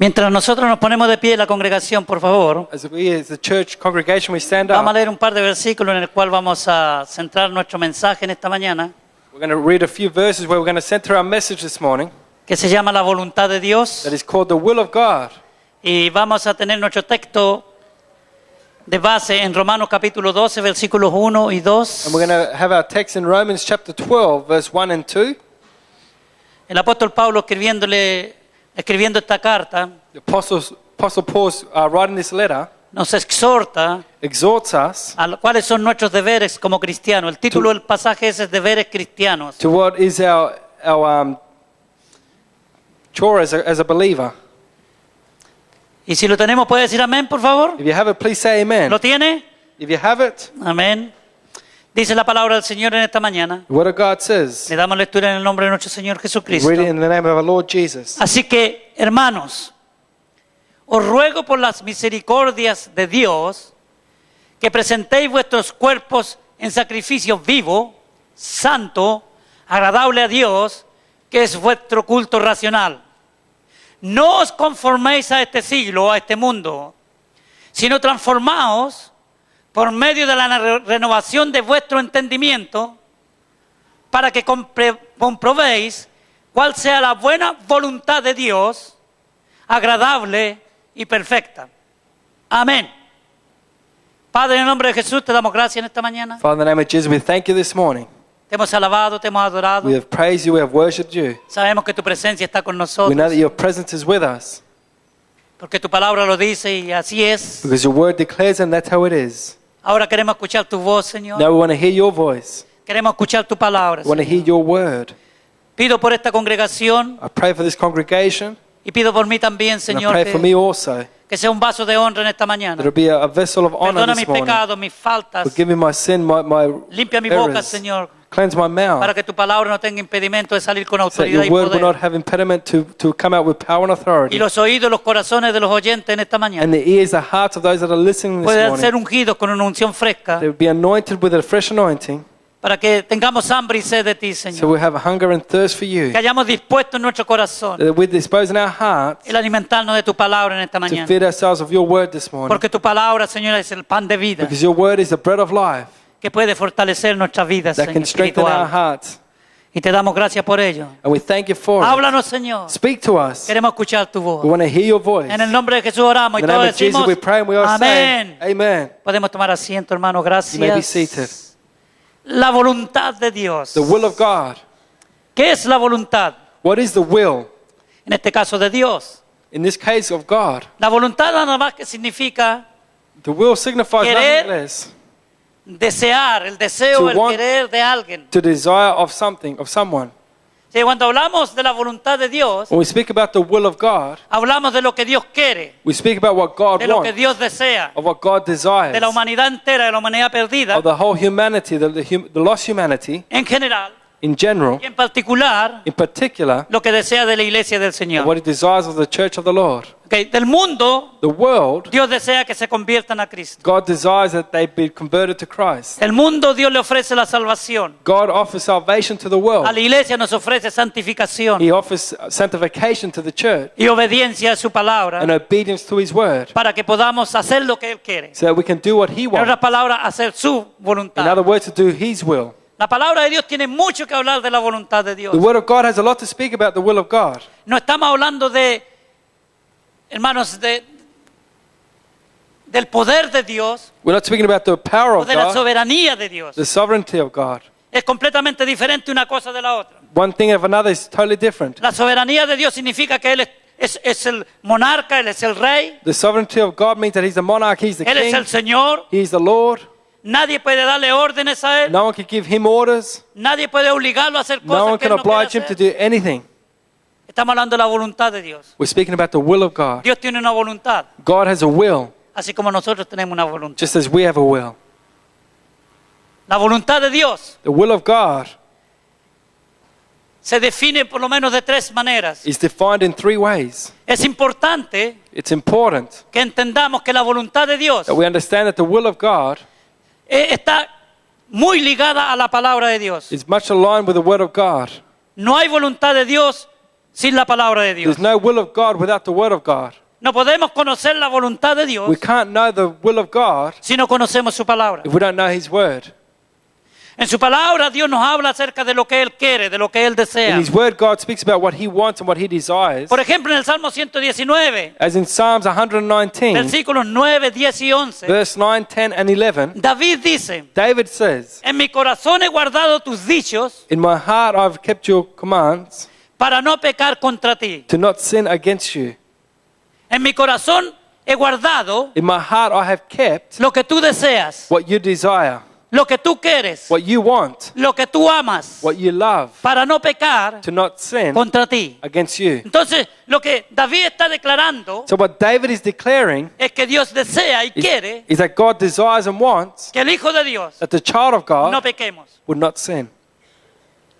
Mientras nosotros nos ponemos de pie en la congregación, por favor, As the church congregation, we stand vamos a up. leer un par de versículos en el cual vamos a centrar nuestro mensaje en esta mañana, We're going to read a few verses where we're going to center our message this morning. que se llama La voluntad de Dios. That is called the will of God. Y vamos a tener nuestro texto de base en Romanos capítulo 12, versículos 1 y 2. And we're going to have our text in Romans chapter 12, verse 1 and 2. El apóstol Pablo escribiendo esta carta The Apostle Paul, writing this letter, nos exhorta exhorts us a cuáles son nuestros deberes como cristianos. El título del pasaje es Deberes Cristianos. to what is our chore as a believer. Y si lo tenemos, ¿puede decir amén, por favor? If you have it, please say amen. ¿Lo tiene? If you have it, Amén. Dice la palabra del Señor en esta mañana. the word of God says, Le damos lectura en el nombre de nuestro Señor Jesucristo. read it in the name of our Lord Jesus. Así que, hermanos, os ruego por las misericordias de Dios que presentéis vuestros cuerpos en sacrificio vivo, santo, agradable a Dios, que es vuestro culto racional. No os conforméis a este siglo, a este mundo, sino transformaos por medio de la renovación de vuestro entendimiento, para que comprobéis cuál sea la buena voluntad de Dios, agradable y perfecta. Amén. Padre, en el nombre de Jesús te damos gracias en esta mañana. Father, in the name of Jesus, we thank you this morning. Te hemos alabado, te hemos adorado. We have praised you, we have worshipped you. Sabemos que tu presencia está con We know nosotros, that your presence is with us, porque tu palabra lo dice y así es. because your word declares and that's how it is. Ahora queremos escuchar tu voz, Señor. Now we want to hear your voice. Queremos escuchar tu palabra, We want to hear Señor. your word. Pido por esta congregación I pray for this congregation, y pido por mí también, and I Señor, pray for me also, que sea un vaso de honra en esta mañana. that it'll be a vessel of honor Perdona this mis morning. pecados, mis faltas. Forgive me my sin, my Limpia mi boca, errors. Señor, Cleanse my mouth, para que tu palabra no tenga impedimento de salir con so that autoridad your y word will not poder. have impediment to come out with power and Y authority. los oídos, los corazones de los oyentes en esta mañana And the ears, the hearts of those that are listening this puedan ser morning, ungidos con una unción fresca, they will be anointed with a fresh anointing, para que tengamos hambre y sed de ti, so Señor. we'll have a hunger and thirst for you. Que hayamos dispuesto en nuestro corazón That we dispose in our hearts el alimentarnos de tu palabra en esta to mañana. feed ourselves of your word this morning. Porque tu palabra, Señor, es el pan de vida Because your word is the bread of life que puede fortalecer nuestras vidas, that Señor, can strengthen our espiritual. hearts. Y te damos gracias por ello. And we thank you for it. Háblanos, Señor. Speak to us. Queremos escuchar tu voz. We want to hear your voice. En el nombre de Jesús oramos y In the todos name of Jesus decimos we pray and we all say, amén. amen. Podemos tomar asiento, hermano. You may be seated. Gracias. La voluntad de Dios. The will of God. ¿Qué es la voluntad? What is the will? En este caso de Dios. In this case of God. La voluntad nada más que significa The will signifies Querer. nothing less desear, el deseo, To el want- querer de alguien. to desire of something, of someone. Sí, cuando hablamos de la voluntad de Dios, When we speak about the will of God, hablamos de lo que Dios quiere, we speak about what God de lo que wants, Dios desea, of what God desires, de la humanidad entera, de la humanidad perdida, of the whole humanity, the lost humanity en general, in general, y en particular, in particular, lo que desea de la iglesia del of Señor. what He desires of the church of the Lord. Okay, del mundo, The world, Dios desea que se conviertan a Cristo. God desires that they be converted to Christ. El mundo, Dios le ofrece la salvación. God offers salvation to the A world. la iglesia nos ofrece santificación He offers sanctification to the church y obediencia a su palabra and obedience to His word, para que podamos hacer lo que Él quiere. so that we can do what He En otras wants. palabras, hacer su In voluntad. other words, to do His will. La palabra de Dios tiene mucho que hablar de la voluntad de Dios. The word of God has a lot to speak about the will of God. No estamos hablando de, hermanos, del poder de Dios We're not speaking about the power o of de la God, soberanía de Dios. the sovereignty of God. Es completamente diferente una cosa de la otra. One thing of another is totally different. La soberanía de Dios significa que Él es el monarca, Él es el rey, The sovereignty of God means that He's the monarch, He's the Él es king, el Señor. He's the Lord. Nadie puede darle órdenes a Él. No one can give Him orders. Nadie puede obligarlo a hacer No cosas one que can Él no quiere oblige Him to hacer. do anything. Estamos hablando de la voluntad de Dios. We're speaking about the will of God. Dios tiene una voluntad, God has a will, así como nosotros tenemos una voluntad. just as we have a will. La voluntad de Dios The will of God se define por lo menos de tres maneras. is defined in three ways. Es importante It's important que entendamos que la voluntad de Dios that we understand that the will of God está muy ligada a la palabra de Dios. is much aligned with the word of God. No hay voluntad de Dios sin la palabra de Dios. There's no will of God without the word of God. No podemos conocer la voluntad de Dios We can't know the will of God si no conocemos su palabra. if we don't know His word. En su palabra Dios nos habla acerca de lo que Él quiere, de lo que Él In desea. His word, God speaks about what He wants and what He desires. Por ejemplo, en el Salmo 119, As in Psalms 119, versículos 9, 10 y 11, verse 9, 10, and 11, David dice, David says, en mi corazón he guardado tus dichos "In my heart I've kept your commands para no pecar contra ti. to not sin against you. En mi corazón he guardado In my heart I have kept lo que tú deseas, what you desire, lo que tú quieres, what you want, lo que tú amas, what you love, para no pecar to not sin contra ti." against you." Entonces, lo que David está declarando So what David is declaring es que Dios desea y quiere is that God desires and wants que el Hijo de Dios that the child of no God pequemos. would not sin.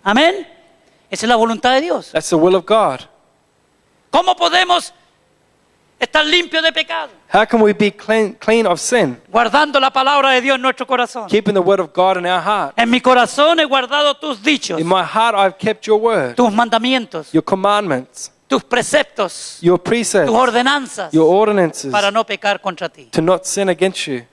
Amén. Esa es la voluntad de Dios. That's the will of God. ¿Cómo podemos estar limpios de pecado? How can we be clean of sin? Guardando la palabra de Dios en nuestro corazón. Keeping the word of God in our heart. En mi corazón he guardado tus dichos, In my heart I've kept your word, tus mandamientos, your commandments, tus preceptos, your precepts, tus ordenanzas, your ordinances, para no pecar contra ti. to not sin against you.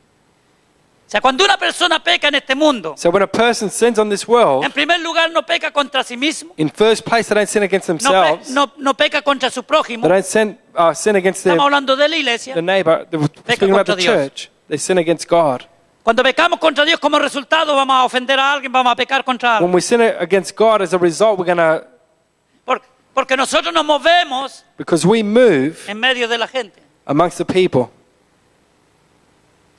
O sea, cuando una persona peca en este mundo, So when a person sins on this world, en primer lugar no peca contra sí mismo, in first place they don't sin against themselves. no peca contra su prójimo. They don't sin against Estamos hablando de la iglesia. the neighbor. They're speaking about the contra Dios. church. They sin against God. Cuando pecamos contra Dios como resultado vamos a ofender a alguien, vamos a pecar contra alguien. When we sin against God, as a result, we're going to, Porque nosotros nos movemos because we move en medio de la gente. amongst the people.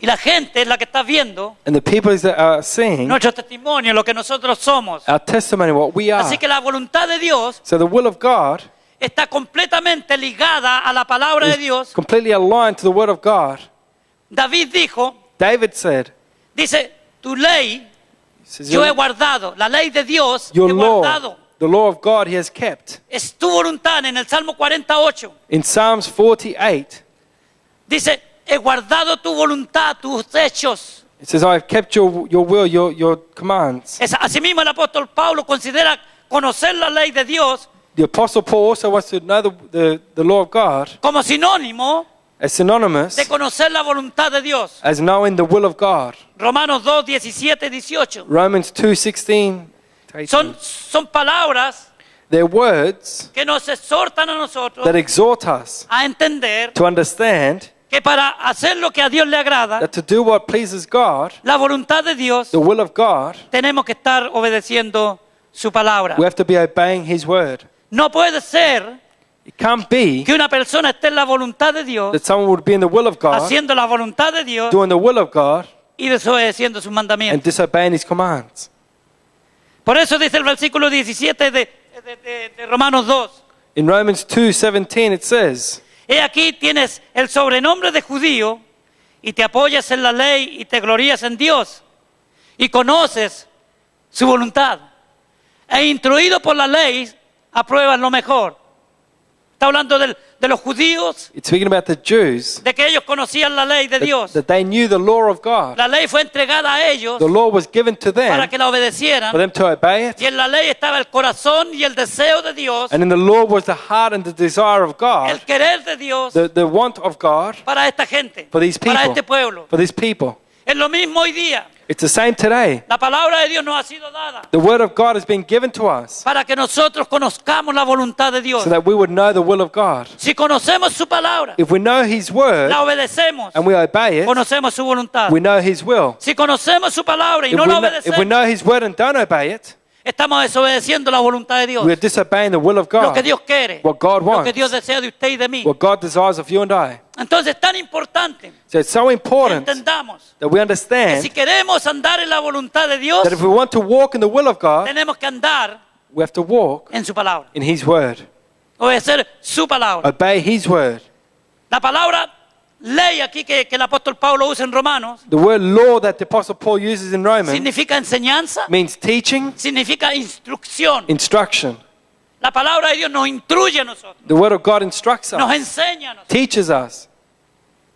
Y la gente es la que está viendo And the people that are seeing nuestro testimonio, lo que nosotros somos. our testimony, what we are. Así que la voluntad de Dios So the will of God está completamente ligada a la palabra de is Dios. completely aligned to the word of God. David David said, dice, tu ley he says, yo he guardado, la ley de Dios your he law, guardado. the law of God he has kept. Es tu voluntad. En el Salmo 48 In Psalms 48, dice, he guardado tu voluntad, tus hechos. it says, I have kept your will, your commands. Asimismo el apóstol Pablo considera conocer la ley de Dios The Apostle Paul also wants to know the law of God como sinónimo as synonymous de conocer la voluntad de Dios. as knowing the will of God. Romanos 2, 17 y 18. Romans 2:16 to 18. Son palabras They're words que nos exhortan a nosotros that exhort us a entender to understand que para hacer lo que a Dios le agrada, that to do what pleases God, la voluntad de Dios, the will of God, tenemos que estar obedeciendo su palabra. we have to be obeying His word. No puede ser It can't be que una persona esté en la voluntad de Dios, that someone would be in the will of God, haciendo la voluntad de Dios doing the will of God, y desobedeciendo sus and mandamientos. disobeying His commands. Por eso dice el versículo 17 de Romanos 2. In Romans 2:17 it says, He aquí tienes el sobrenombre de judío y te apoyas en la ley y te glorías en Dios y conoces su voluntad. E instruido por la ley, apruebas lo mejor. Está hablando de los judíos, it's speaking about the Jews, de que ellos conocían la ley de Dios. that they knew the law of God. La ley fue entregada a ellos The law was given to para them que la obedecieran. for them to obey it. Y en la ley estaba el corazón y el deseo de Dios, And in the law was the heart and the desire of God, el querer de Dios the want of God para esta gente, for these para people. este pueblo. for these people. Es lo mismo hoy día. It's the same today. La palabra de Dios nos ha sido dada The word of God has been given to us para que nosotros conozcamos la voluntad de Dios. so that we would know the will of God. Si conocemos su palabra, If we know His word la obedecemos, and we obey it, conocemos su voluntad. we know His will. Si conocemos su palabra y If no we la if we obedecemos, know His word and don't obey it, estamos desobedeciendo la voluntad de Dios. we are disobeying the will of Lo que God, Dios quiere, what God lo que wants, Dios desea de usted y de mí. what God desires of you and I. Entonces es tan importante So it's so que important entendamos that we que understand si queremos andar en la voluntad de Dios, that if we want to walk in the will of God, tenemos que andar we have to walk en su palabra, in His word, obedecer su palabra. obey His word. La palabra ley aquí que el apóstol Pablo usa en Romanos The word law that the Apostle Paul uses in Romans significa enseñanza, means teaching, significa instrucción. instruction. La palabra de Dios nos instruye a nosotros, The word of God instructs nos us, enseña a nosotros teaches us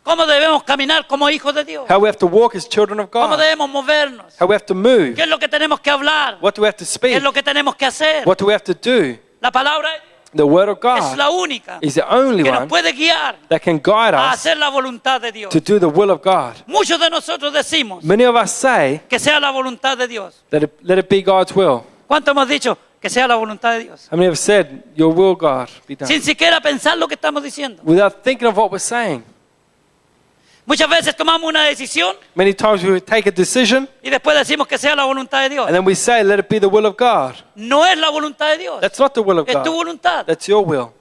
cómo debemos caminar como hijos de Dios, how we have to walk as children of cómo God, debemos movernos, how we have to move, qué es lo que tenemos que hablar, what do we have to qué speak, es lo que tenemos que hacer. what do we have to do. La palabra de Dios The Word of es God la única is the only que nos one puede guiar that can guide a us hacer la voluntad de Dios. to do the will of God. Muchos de nosotros decimos Many of us say, que sea la voluntad de Dios. let it be God's will. ¿Cuánto hemos dicho que sea la voluntad de Dios? How many have said, your will, God, be done? Sin siquiera pensar lo que estamos diciendo. Without thinking of what we're saying. Muchas veces tomamos una decisión Many times we take a decision y después decimos que sea la voluntad de Dios. and then we say, let it be the will of God. No es la voluntad de Dios, That's not the will of es tu God. voluntad. That's your will.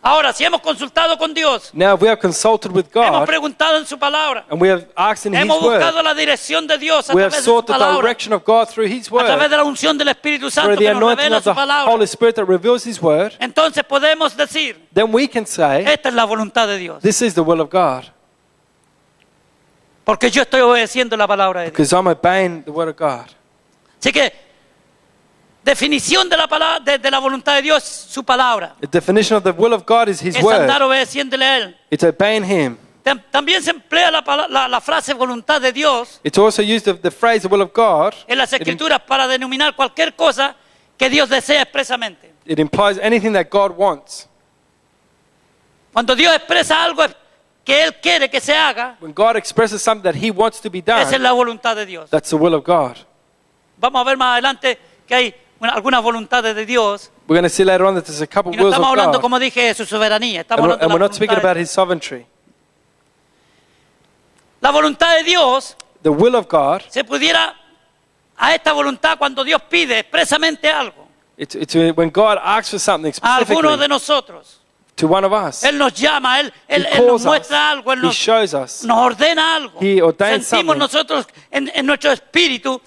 Ahora, si hemos consultado con Dios, Now, if we have consulted with hemos God preguntado en su palabra, and we have asked in His hemos Word, buscado la dirección de Dios a we have través de su sought the palabra, direction of God through His a través Word, de la unción del Espíritu Santo through the que nos anointing revela of su the palabra, Holy Spirit that reveals His Word, entonces podemos decir, then we can say, esta es la voluntad de Dios, this is the will of God. porque yo estoy obedeciendo la palabra de Dios. Because I'm obeying the Word of God. Así que, definición de la palabra, de la voluntad de Dios, su palabra, The definition of the will of God is His es andar Word. obedeciéndole a Él. It's obeying Him. También se emplea la frase voluntad de Dios It's also used the phrase the will of God. en las Escrituras para denominar cualquier cosa que Dios desea expresamente. It implies anything that God wants. Cuando Dios expresa algo que Él quiere que se haga, When God expresses something that He wants to be esa es done, la voluntad de Dios. that's the will of God. Vamos a ver más adelante que hay algunas voluntades de Dios We're going to see later on that there's a couple y no wills of estamos hablando, God. como dije, de su soberanía. Estamos And hablando we're de la not speaking voluntad about de His sovereignty. La voluntad de Dios The will of God, se pudiera a esta voluntad cuando Dios pide expresamente algo it's when God asks for something a alguno de specifically nosotros. to one of us. Él nos llama, Él He nos calls us. muestra algo, Él He nos shows us. ordena algo. He ordains Sentimos something. nosotros en nuestro espíritu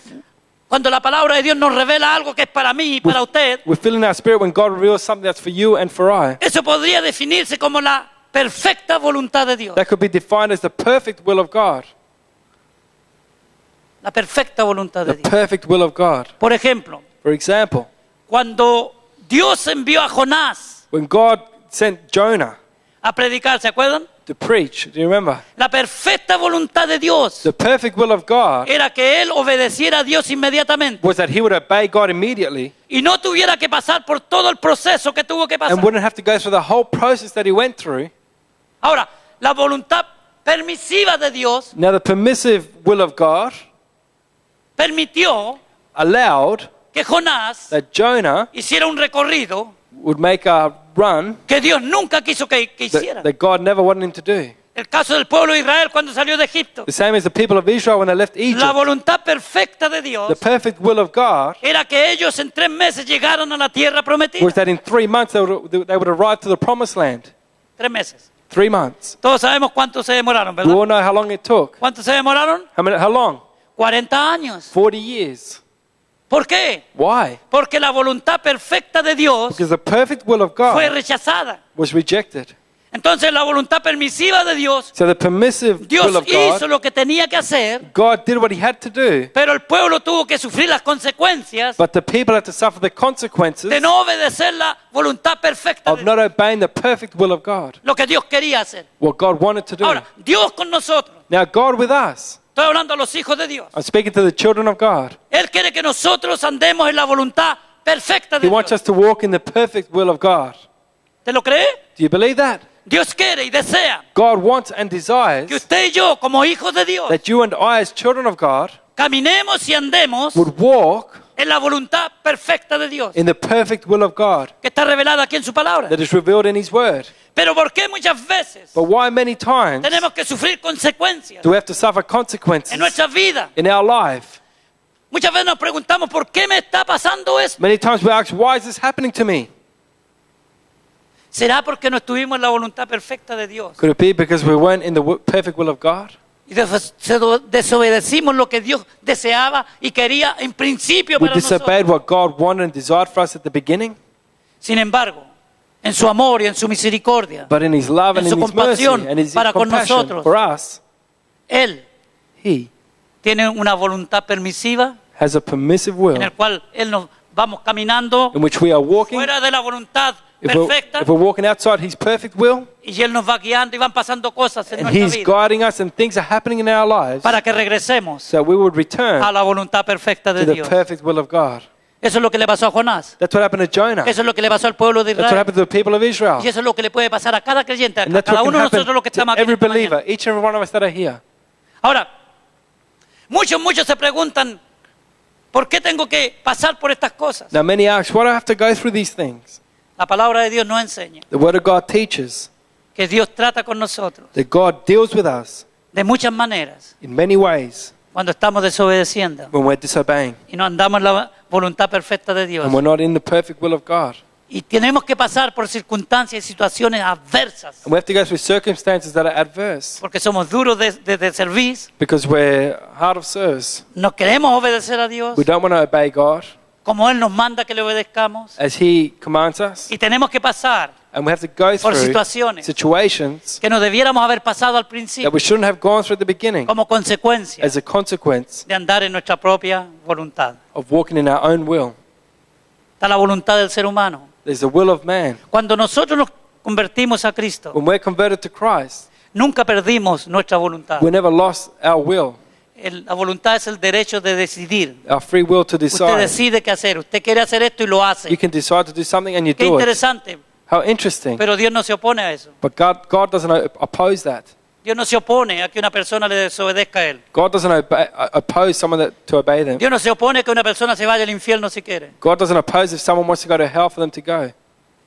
cuando la palabra de Dios nos revela algo que es para mí y para usted. We feel in our spirit when God reveals something that's for you and for I. Eso podría definirse como la perfecta voluntad de Dios. That could be defined as the perfect will of God. La perfecta voluntad The de Dios. perfect will of God. Por ejemplo, For example, cuando Dios envió a Jonás when God sent Jonah a predicar, ¿se acuerdan? to preach, do you remember? La perfecta voluntad de Dios The perfect will of God era que él obedeciera a Dios inmediatamente was that he would obey God immediately y no tuviera que pasar por todo el proceso que tuvo que pasar. and wouldn't have to go through the whole process that he went through. Ahora, la voluntad permisiva de Dios Now, the permissive will of God permitió allowed que Jonás that Jonah hiciera un recorrido would make a run que Dios nunca quiso que hiciera. that God never wanted him to do. El caso del pueblo de Israel cuando salió de Egipto. The same as the people of Israel when they left La Egypt. voluntad perfecta de Dios The perfect will of God era que ellos en 3 meses llegaran a la tierra prometida. was that in 3 months they would arrive to the promised land. 3 meses. 3 months. Todos sabemos cuánto se demoraron, We ¿verdad? all know how long it took. ¿Cuánto se demoraron? How long? 40 años. 40 years. ¿Por qué? Why? Porque la voluntad perfecta de Dios Because the perfect will of fue God rechazada. was rejected. Entonces la voluntad permisiva de Dios, So the permissive Dios will of hizo God, lo que tenía que hacer, God did what he had to do, pero el pueblo tuvo que sufrir las consecuencias but the people had to suffer the consequences de no obedecer la voluntad perfecta of de not obeying the perfect will of God, lo que Dios quería hacer. what God wanted to do. Ahora, Dios con nosotros, Now, God with us, estoy hablando a los hijos de Dios, I'm speaking to the children of God. Él quiere que nosotros andemos en la voluntad perfecta de He wants Dios. us to walk in the perfect will of God. ¿Te lo cree? Do you believe that? Dios quiere y desea God wants and desires que usted y yo, como hijos de Dios, that you and I, as children of God, caminemos y andemos would walk en la voluntad perfecta de Dios, in the perfect will of God que está revelada aquí en su palabra. that is revealed in His Word. Pero ¿por qué muchas veces But why many times tenemos que sufrir consecuencias do we have to suffer consequences en nuestra vida? in our life? Muchas veces nos preguntamos, ¿por qué me está pasando esto? Many times we ask, why is this happening to me? ¿Será porque no estuvimos en la voluntad perfecta de Dios? Could it be because we weren't in the perfect will of God? Y desobedecimos lo que Dios deseaba y quería en principio We para disobeyed nosotros. what God wanted and desired for us at the beginning, Sin embargo, en su amor y en su misericordia, but in His love and En su in His mercy compasión and His para con compassion nosotros. for us, Él He tiene una voluntad permisiva has a permissive en will el cual Él nos vamos caminando in which we are walking. fuera de la voluntad If we're, perfecta if we're walking outside His perfect will, y Él nos va guiando y van pasando cosas en and nuestra He's vida guiding us and things are happening in our lives, para que regresemos so we would return a la voluntad perfecta to de the Dios. perfect will of God. Eso es lo que le pasó a Jonás. That's what happened to Jonah. Eso es lo que le pasó al pueblo de That's what Israel. happened to the people of Israel. Y eso es lo que le puede pasar a cada creyente, a And that's cada what uno can de nosotros happen los que to estamos aquí. every esta mañana. believer, each and every one of us that are here. Ahora, muchos se preguntan, ¿por qué tengo que pasar por estas cosas? Now many ask, why do I have to go through these things? La palabra de Dios nos enseña The Word of God teaches que Dios trata con nosotros that God deals with us de muchas maneras in many ways cuando estamos desobedeciendo when we're disobeying y no andamos en la voluntad perfecta de Dios. and we're not in the perfect will of God. Y tenemos que pasar por circunstancias y situaciones adversas And we have to go through circumstances that are adverse porque somos duros de servir, because we're hard of service. no queremos obedecer a Dios We don't want to obey God como Él nos manda que le obedezcamos as He commands us. y tenemos que pasar And we have to go por through situaciones situations que no debiéramos haber pasado al that principio we shouldn't have gone through at the beginning como consecuencia as a consequence de andar en nuestra propia voluntad. of walking in our own will. Está la voluntad del ser humano. There's the will of man. Cuando nosotros nos convertimos a Cristo, When we're converted to Christ, nunca perdimos nuestra voluntad. we never lost our will, La voluntad es el derecho de decidir. our free will to Usted decide. decide qué hacer. Usted quiere hacer esto y lo You hace. can decide to do something and you Qué do it. interesante. How interesting. Pero Dios no se opone a eso. But God doesn't oppose that. Dios no se opone a que una persona le desobedezca a Él. God doesn't oppose someone to obey them. Dios no se opone a que una persona se vaya al infierno si quiere. God doesn't oppose if someone wants to go to hell for them to go.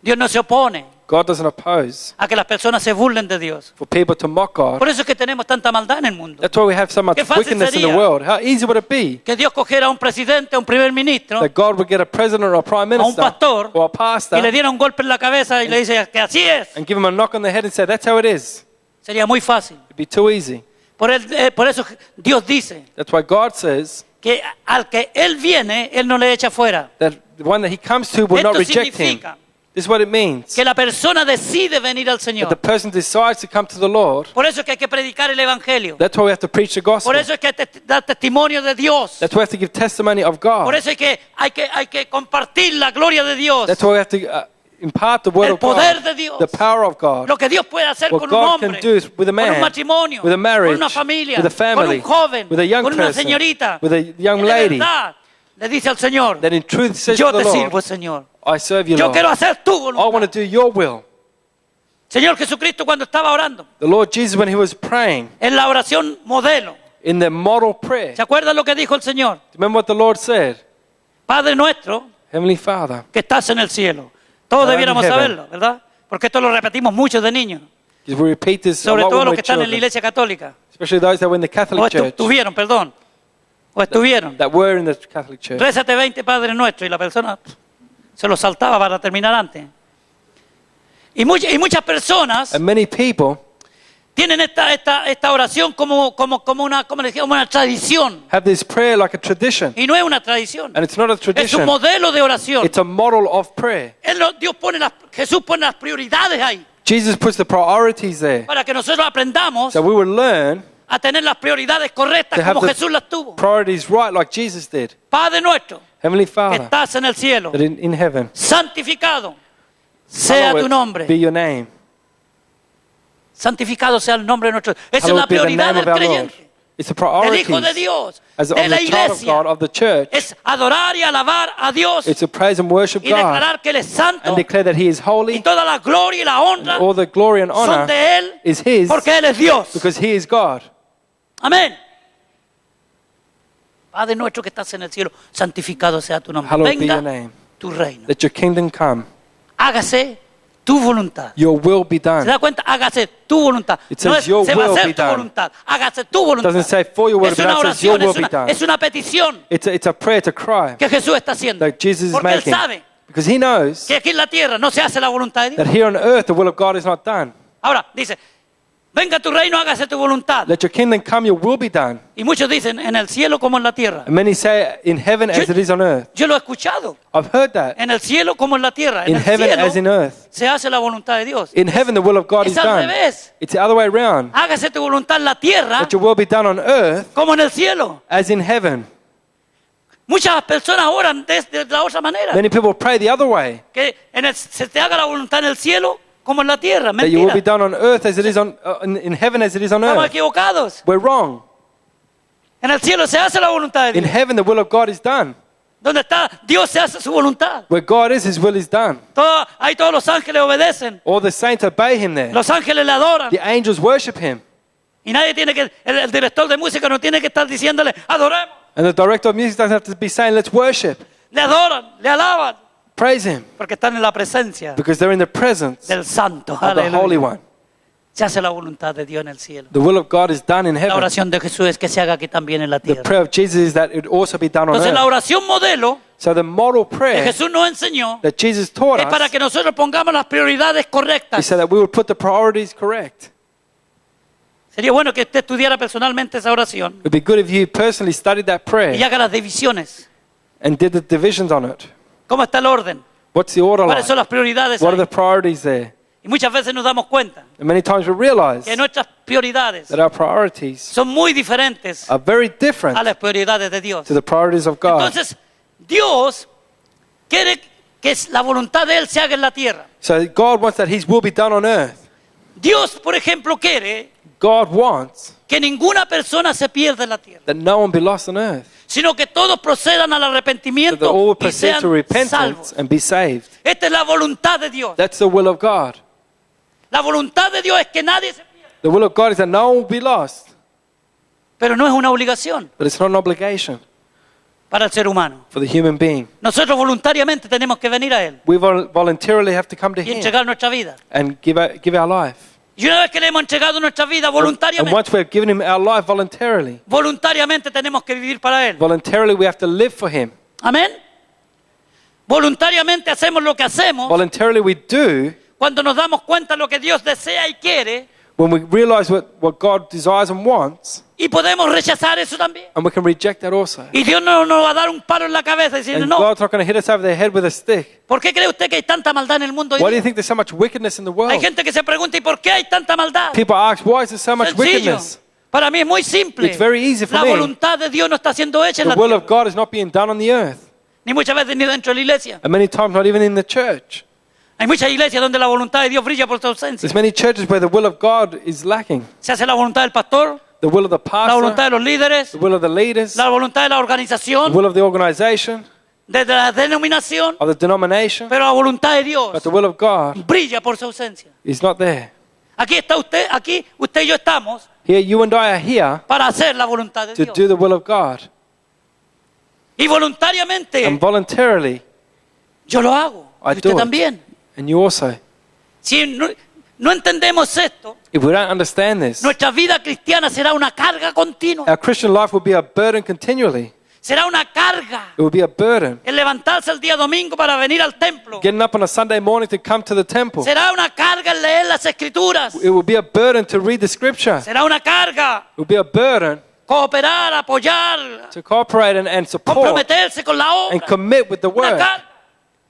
Dios no se opone God doesn't oppose a que las personas se burlen de Dios. for people to mock God. Por eso es que tenemos tanta maldad en el mundo. That's why we have so much Qué fácil wickedness in the sería. world. How easy would it be Que Dios cogiera a un presidente, a un primer ministro, that God would get a president or a prime a un minister pastor, or a pastor y le diera un golpe en la cabeza y le dice que así es. and give him a knock on the head and say, that's how it is? Sería muy fácil. It'd be too easy. Por eso Dios dice That's why God says que al que Él viene, Él no le echa fuera. that the one that he comes to will not Esto reject him. significa This is what it means. que la persona decide venir al That the Señor. person decides to come to the Lord. Por eso es que hay que predicar el Evangelio. That's why we have to preach the gospel. Por eso es que hay que dar testimonio de Dios. That's why we have to give testimony of Por God. eso es que hay que compartir la gloria de Dios. That's why we have to impart the word El of poder God, de Dios. the power of God. Lo que Dios puede hacer What con un God can hombre, do is with a con man, un matrimonio, with a marriage, con una familia, with a family, con un joven, with a young con una person, señorita. with a young que de lady, verdad le dice al Señor, that in truth says yo to the te sirvo, Lord, Señor. I serve you, Yo Lord. quiero hacer tu I want voluntad. to do your will. Señor Jesucristo, cuando estaba orando, The Lord Jesus, when he was praying en la oración modelo, in the model prayer, ¿se acuerdan lo que dijo el Señor? remember what the Lord said? Padre nuestro, Heavenly Father, que estás en el cielo. Todos God in debiéramos heaven. saberlo, ¿verdad? Porque esto lo repetimos muchos de niños, because we repeat this a sobre lot todo when los we're que están en la children, iglesia católica. especially those that were in the O Catholic Church, estuvieron, perdón. O estuvieron. that were in the Catholic Church. Rézate 20 Padre Nuestro y la persona se lo saltaba para terminar antes. Y muchas personas And many people tienen esta oración como una tradición. have this prayer like a tradition, Y no es una tradición. and it's not a Es un tradition. modelo de oración. It's a model of prayer. Jesús pone las prioridades ahí Jesus puts the priorities there, para que nosotros aprendamos so we will learn a tener las prioridades correctas to have como the Jesús las tuvo. priorities right like Jesus did. Padre nuestro, Heavenly que Father, estás en el cielo, that in heaven, santificado sea tu hallowed nombre. be your name. Santificado sea el nombre de nuestro. Esa es la Hallowed be the prioridad name del of our Lord. creyente, It's the del Hijo de priorities Dios, as of de la the child of iglesia. God, of the church. Es adorar y alabar a Dios It's to praise and worship y God declarar que Él es santo and declare that He is y holy, toda la gloria y la honra all the glory and son honor de Él is His porque Él es Dios. because He is God. Amén. Padre nuestro que estás en el cielo, santificado sea tu nombre. Hallowed be Venga your name. tu reino. Let your kingdom come. Hágase tu voluntad. Your will be ¿Se done. da cuenta? Hágase tu voluntad. It No says es your se va a will hacer be tu done. voluntad. Hágase tu voluntad. Doesn't say for your will Es be una done. It says your oración, will be done. es una petición It's a prayer to cry que Jesús está haciendo. that Jesus is Porque Él making. sabe Because He knows que aquí en la tierra no se hace la voluntad de Dios. that here on earth the will of God is not done. Ahora, dice, venga tu reino, hágase tu voluntad. Let your kingdom come, your will be done. Y muchos dicen, en el cielo como en la tierra. And many say in heaven as it is on earth. Yo lo he escuchado. I've heard that. En el cielo como en la tierra. En In el heaven as in cielo earth. se hace la voluntad de Dios. In heaven the will of God is Es al done. revés. It's the other way around. Hágase tu voluntad en la tierra Let your will be done on earth como en el cielo. as in heaven. Muchas personas oran de la otra manera. Many people pray the other way. Que se te haga la voluntad en el cielo como en la tierra. That your will be Mentira. done on earth as it is on in heaven as it is on Estamos earth. equivocados. We're wrong. En el cielo se hace la voluntad de In Dios. heaven the will of God is done. Donde está Dios se hace su voluntad. Where God is, His will is done. Ahí todos los ángeles obedecen. All the saints obey Him there. Los ángeles le adoran. The angels worship Him. Y nadie tiene que, el director de música no tiene que estar diciéndole, adoremos. And the director of music doesn't have to be saying, let's worship. Le adoran, le alaban. Praise Him. Porque están en la presencia Because they're in the presence del Santo. of the Holy Aleluya. One. Se hace la voluntad de Dios en el cielo. The will of God is done in La heaven. oración de Jesús es que se haga aquí también en la The tierra. prayer of Jesus is that it also be done on Entonces la earth. oración modelo So the model que prayer Jesús nos enseñó that Jesus taught es para us que nosotros pongamos las prioridades is correctas. so that we would put the priorities correct. Sería bueno que usted estudiara personalmente esa oración It would be good if you personally studied that y prayer haga las divisiones. and did the divisions on it. ¿Cómo está el orden? What's the order ¿Cuáles son like? las prioridades What are ahí? the priorities there? Y muchas veces nos damos cuenta And many times we realize que nuestras prioridades that our priorities son muy diferentes are very different a las prioridades de Dios. to the priorities of God. Entonces, Dios quiere que la voluntad de Él se haga en la tierra. So God wants that His will be done on earth. Dios, por ejemplo, quiere God wants que ninguna persona se pierda en la tierra, that no one be lost on earth. sino que todos procedan al That they all arrepentimiento would y proceed sean to repentance salvos. and be saved. Esta es la voluntad de Dios. That's the will of God. La voluntad de Dios es que nadie se pierda, The will of God is that no one will be lost. pero no es una obligación But it's not an obligation para el ser humano. for the human being. Nosotros voluntariamente tenemos que venir a Él We voluntarily have to come to y Him entregar nuestra vida. and give our life. Y una vez que le hemos entregado nuestra vida And voluntariamente, once we've given Him our life voluntarily, voluntariamente tenemos que vivir para Él. voluntarily we have to live for Him. Amén. Voluntariamente hacemos lo que hacemos Voluntarily we do cuando nos damos cuenta de lo que Dios desea y quiere, when we realize what God desires and wants, y podemos rechazar eso también. and we can reject that also. Y Dios no nos va a dar un palo en la cabeza diciendo, And no, God's not going to hit us over the head with a stick. ¿por qué cree usted que hay tanta maldad en el mundo hoy Why do día? you think there's so much wickedness in the Hay world? gente que se pregunta, ¿y por qué hay tanta maldad? People ask, why is there so much Sencillo. wickedness? Para mí es muy simple. It's very easy for La me. voluntad de Dios no está siendo hecha en The la will tierra, of God is not being done on the earth, ni muchas veces ni dentro de la iglesia. and many times not even in the church. Hay muchas iglesias donde la voluntad de Dios brilla por su ausencia. There's many churches where the will of God is lacking. Se hace la voluntad del pastor, The will of the la voluntad pastor, de los líderes, the will of the leaders, la voluntad de la the organización, will of the organization, de la denominación, of the denomination, pero la voluntad de Dios but the will of God brilla por su ausencia. is not there. Aquí usted y yo estamos Here, you and I are here para hacer la voluntad de to Dios. do the will of God. Y voluntariamente And voluntarily, yo lo hago. I Y usted do it. también. and you also. Si no entendemos esto, If we don't understand this, nuestra vida cristiana será una carga continua. our Christian life will be a burden continually. Será una carga It will be a burden. el levantarse el día domingo para venir al templo. Getting up on a Sunday morning to come to the temple. Será una carga el leer las escrituras. It will be a burden to read the scripture. It Será una carga will be a burden cooperar, apoyar, to cooperate and support comprometerse con la and obra. commit with the Una word. carga.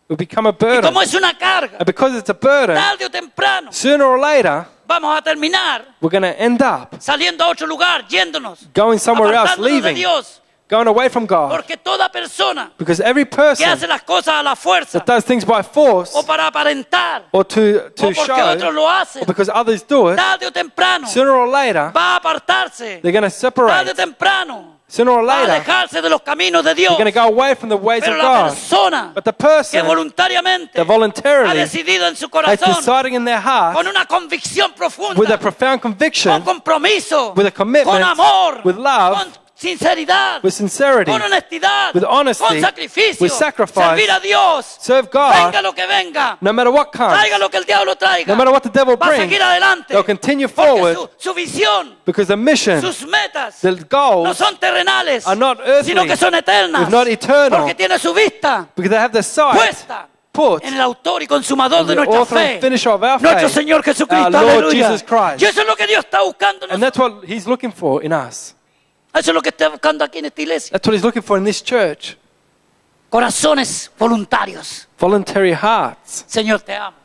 It will become a Y burden. como es una carga, And because it's a burden, tarde o temprano sooner or later, vamos a terminar we're going to end up saliendo a otro lugar, yéndonos, going somewhere else, apartándonos de leaving, Dios. going away from God. Porque toda persona Because every que person hace las cosas a la fuerza that does things by force o para aparentar or to o porque show otros lo hacen, or because others do it, tarde o temprano sooner or later, va a apartarse, they're going to tarde o separate. temprano Sooner or va a later, alejarse de los caminos de Dios. they're going to go away from the ways Pero of la God. persona But the que person voluntariamente that ha voluntarily decidido en su is corazón deciding in their heart con una convicción with a profunda, profound con conviction, compromiso, with a commitment, con amor, with love, con sinceridad, with sincerity, con honestidad, with honesty, con sacrificio, with sacrifice, servir a Dios, serve God, venga lo que venga, no matter what comes, traiga lo que el diablo traiga, no matter what the devil va a brings, seguir adelante, they'll continue porque forward su visión, because the mission, sus metas the no goals, son terrenales, are not earthly, sino que son eternas, if not eternal, porque tiene su vista because they have the sight puesta put en el autor y consumador de the nuestra author fe, and finisher of our nuestro faith, Señor Jesucristo. our Lord Aleluya. Jesus Christ. Y eso es lo que Dios está buscando en And nosotros. that's what He's looking for in us. Eso es lo que está buscando aquí en esta iglesia. That's what He's looking for in this church. Corazones voluntarios. Voluntary hearts. Señor, te amo.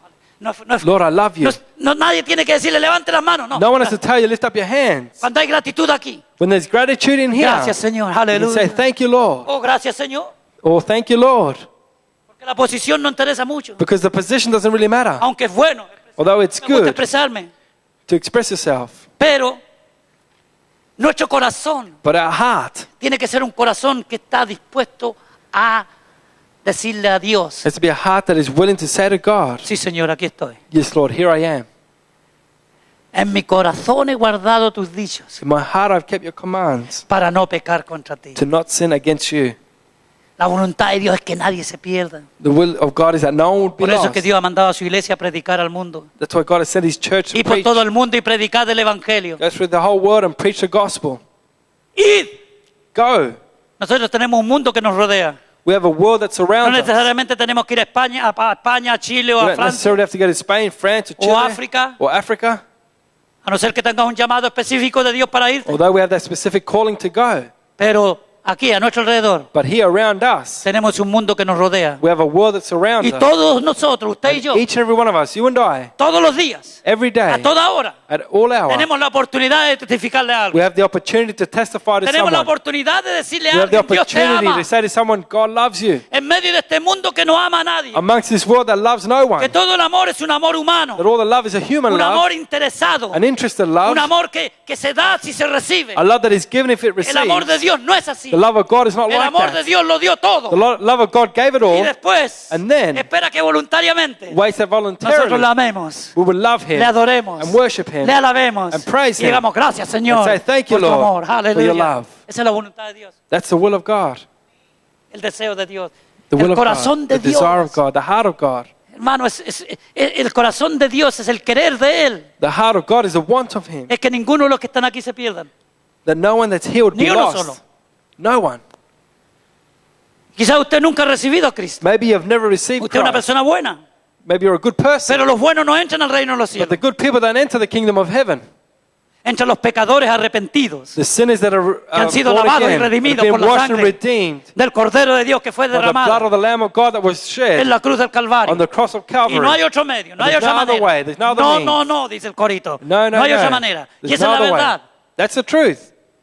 Lord, I love you. Nadie tiene que decirle, levante las manos. No. No one has to tell you, lift up your hands. Cuando hay gratitud aquí. When there's gratitude in here, Gracias, Señor. you can say, Aleluya. thank you, Lord. Oh, gracias, Señor. Or thank you, Lord. Porque la posición no interesa mucho. Because the position doesn't really matter. Aunque es bueno. Although it's Me gusta good expresarme. to express yourself. Pero nuestro corazón But our heart tiene que ser un corazón que está dispuesto a decirle a Dios, has to be a heart that is willing to say to God, sí Señor, aquí estoy. yes, Lord, here I am. En mi corazón he guardado tus dichos In my heart I've kept your commands para no pecar contra ti. to not sin against you. La voluntad de Dios es que nadie se pierda. The will of God is that no one would be Por eso es lost. que Dios ha mandado a su iglesia a predicar al mundo. That's why God has sent His church to Y por preach. todo el mundo y predicar el Evangelio. Go through the whole world and preach the gospel. ¡Id! Go. Nosotros tenemos un mundo que nos rodea. We have a world that's No around us. necesariamente tenemos que ir a España, a Chile o We a don't Francia, necessarily have to go to Spain, France, or o Chile, África, or Africa, a no ser que tengas un llamado específico de Dios para ir. although we have that specific calling to go. Pero aquí, a nuestro alrededor, But here around us, tenemos un mundo que nos rodea. we have a world that's around Y us. todos nosotros, usted y And yo, each and every one of us, you and I, todos los días, every a day, toda hora, at all hours, tenemos la oportunidad de testificarle a we alguien. have the opportunity to testify to Tenemos la someone. oportunidad de decirle We a have the alguien, Dios te opportunity ama. to say to someone, God loves you. En medio de este mundo que no ama a nadie. Amongst this world that loves no Que one, todo el amor es un amor humano. that all the love is a human Un love, amor interesado. an interested love, Un amor que se da si se recibe. a love that is given if it El amor de receives. Dios no es así. The love of God is not El like amor de that. Dios lo dio The todo. love of God gave it Y all, después and then espera que voluntariamente waits that nosotros voluntarily le amemos, we will love Him le adoremos, and worship Him le alabemos and praise y Him digamos gracias Señor and say, "Thank you, por tu Lord, amor. for your Aleluya. love." Esa es la voluntad de Dios, That's the will of God, el deseo de Dios, the will el of corazón God, de the desire of Dios. God, the heart of God. Hermano, el corazón de Dios es el querer de Él. The heart of God is the want of Him, Es que ninguno de los que están aquí se pierdan. that no one that's healed Ni be uno lost. solo. No one. Quizás usted nunca ha recibido a Cristo. Maybe you've never received Usted es una Christ. persona buena, Maybe you're a good person, pero los buenos no entran al reino de los but the cielos. good people don't enter the kingdom of heaven. Entran los pecadores arrepentidos The sinners that are han sido born lavados y again, that have redimidos been por la washed and sangre redeemed del Cordero de Dios que fue by the blood derramado of the Lamb of God that was en shed la cruz del Calvario. on the cross of Y no hay Calvary. otro medio, no hay There's otra no other manera. way, there's no other No, means. no, no, dice el corito. No, no, hay otra no. manera. Y There's esa no es la other way. verdad. That's the truth.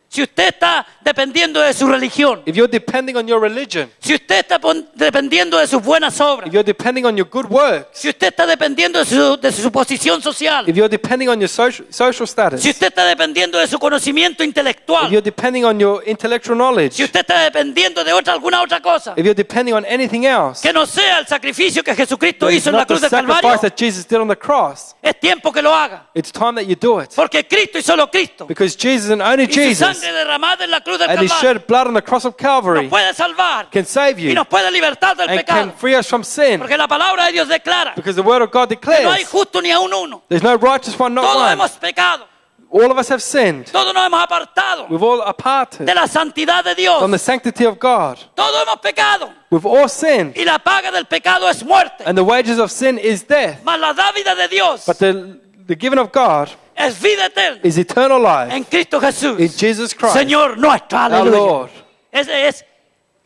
Si usted está dependiendo de su religión, If you're depending on your religion, si usted está dependiendo de sus buenas obras, if you're depending on your good works, si usted está dependiendo de su posición social, if you're depending on your social status, si usted está dependiendo de su conocimiento if intelectual, you're depending on your intellectual knowledge, si usted está dependiendo de alguna otra cosa, if you're depending on anything else, que no sea el sacrificio que Jesucristo it's hizo en la not the cruz del Calvario, sacrifice that Jesus did on the cross. es tiempo que lo haga. It's time that you do it. Porque Cristo y solo Cristo Because Jesus and only y su Jesus sangre derramada en la cruz del and His Calvario shed blood on the cross of Calvary nos puede salvar can save y you nos puede libertar del and pecado. can free us from sin. Porque la palabra de Dios declara Because the Word of God que no hay declares justo ni aún uno. there's no righteous one, not Todos one. hemos pecado. All of us have sinned. Todos nos hemos apartado We've all aparted de la santidad de Dios. from the sanctity of God. Todos hemos pecado. We've all sinned. Y la paga del pecado es muerte. And the wages of sin is death. Mas la dávida de Dios But the giving of God es vida eterna is eternal life en Cristo Jesús, in Jesus Christ, Señor nuestro. our Aleluya. Lord.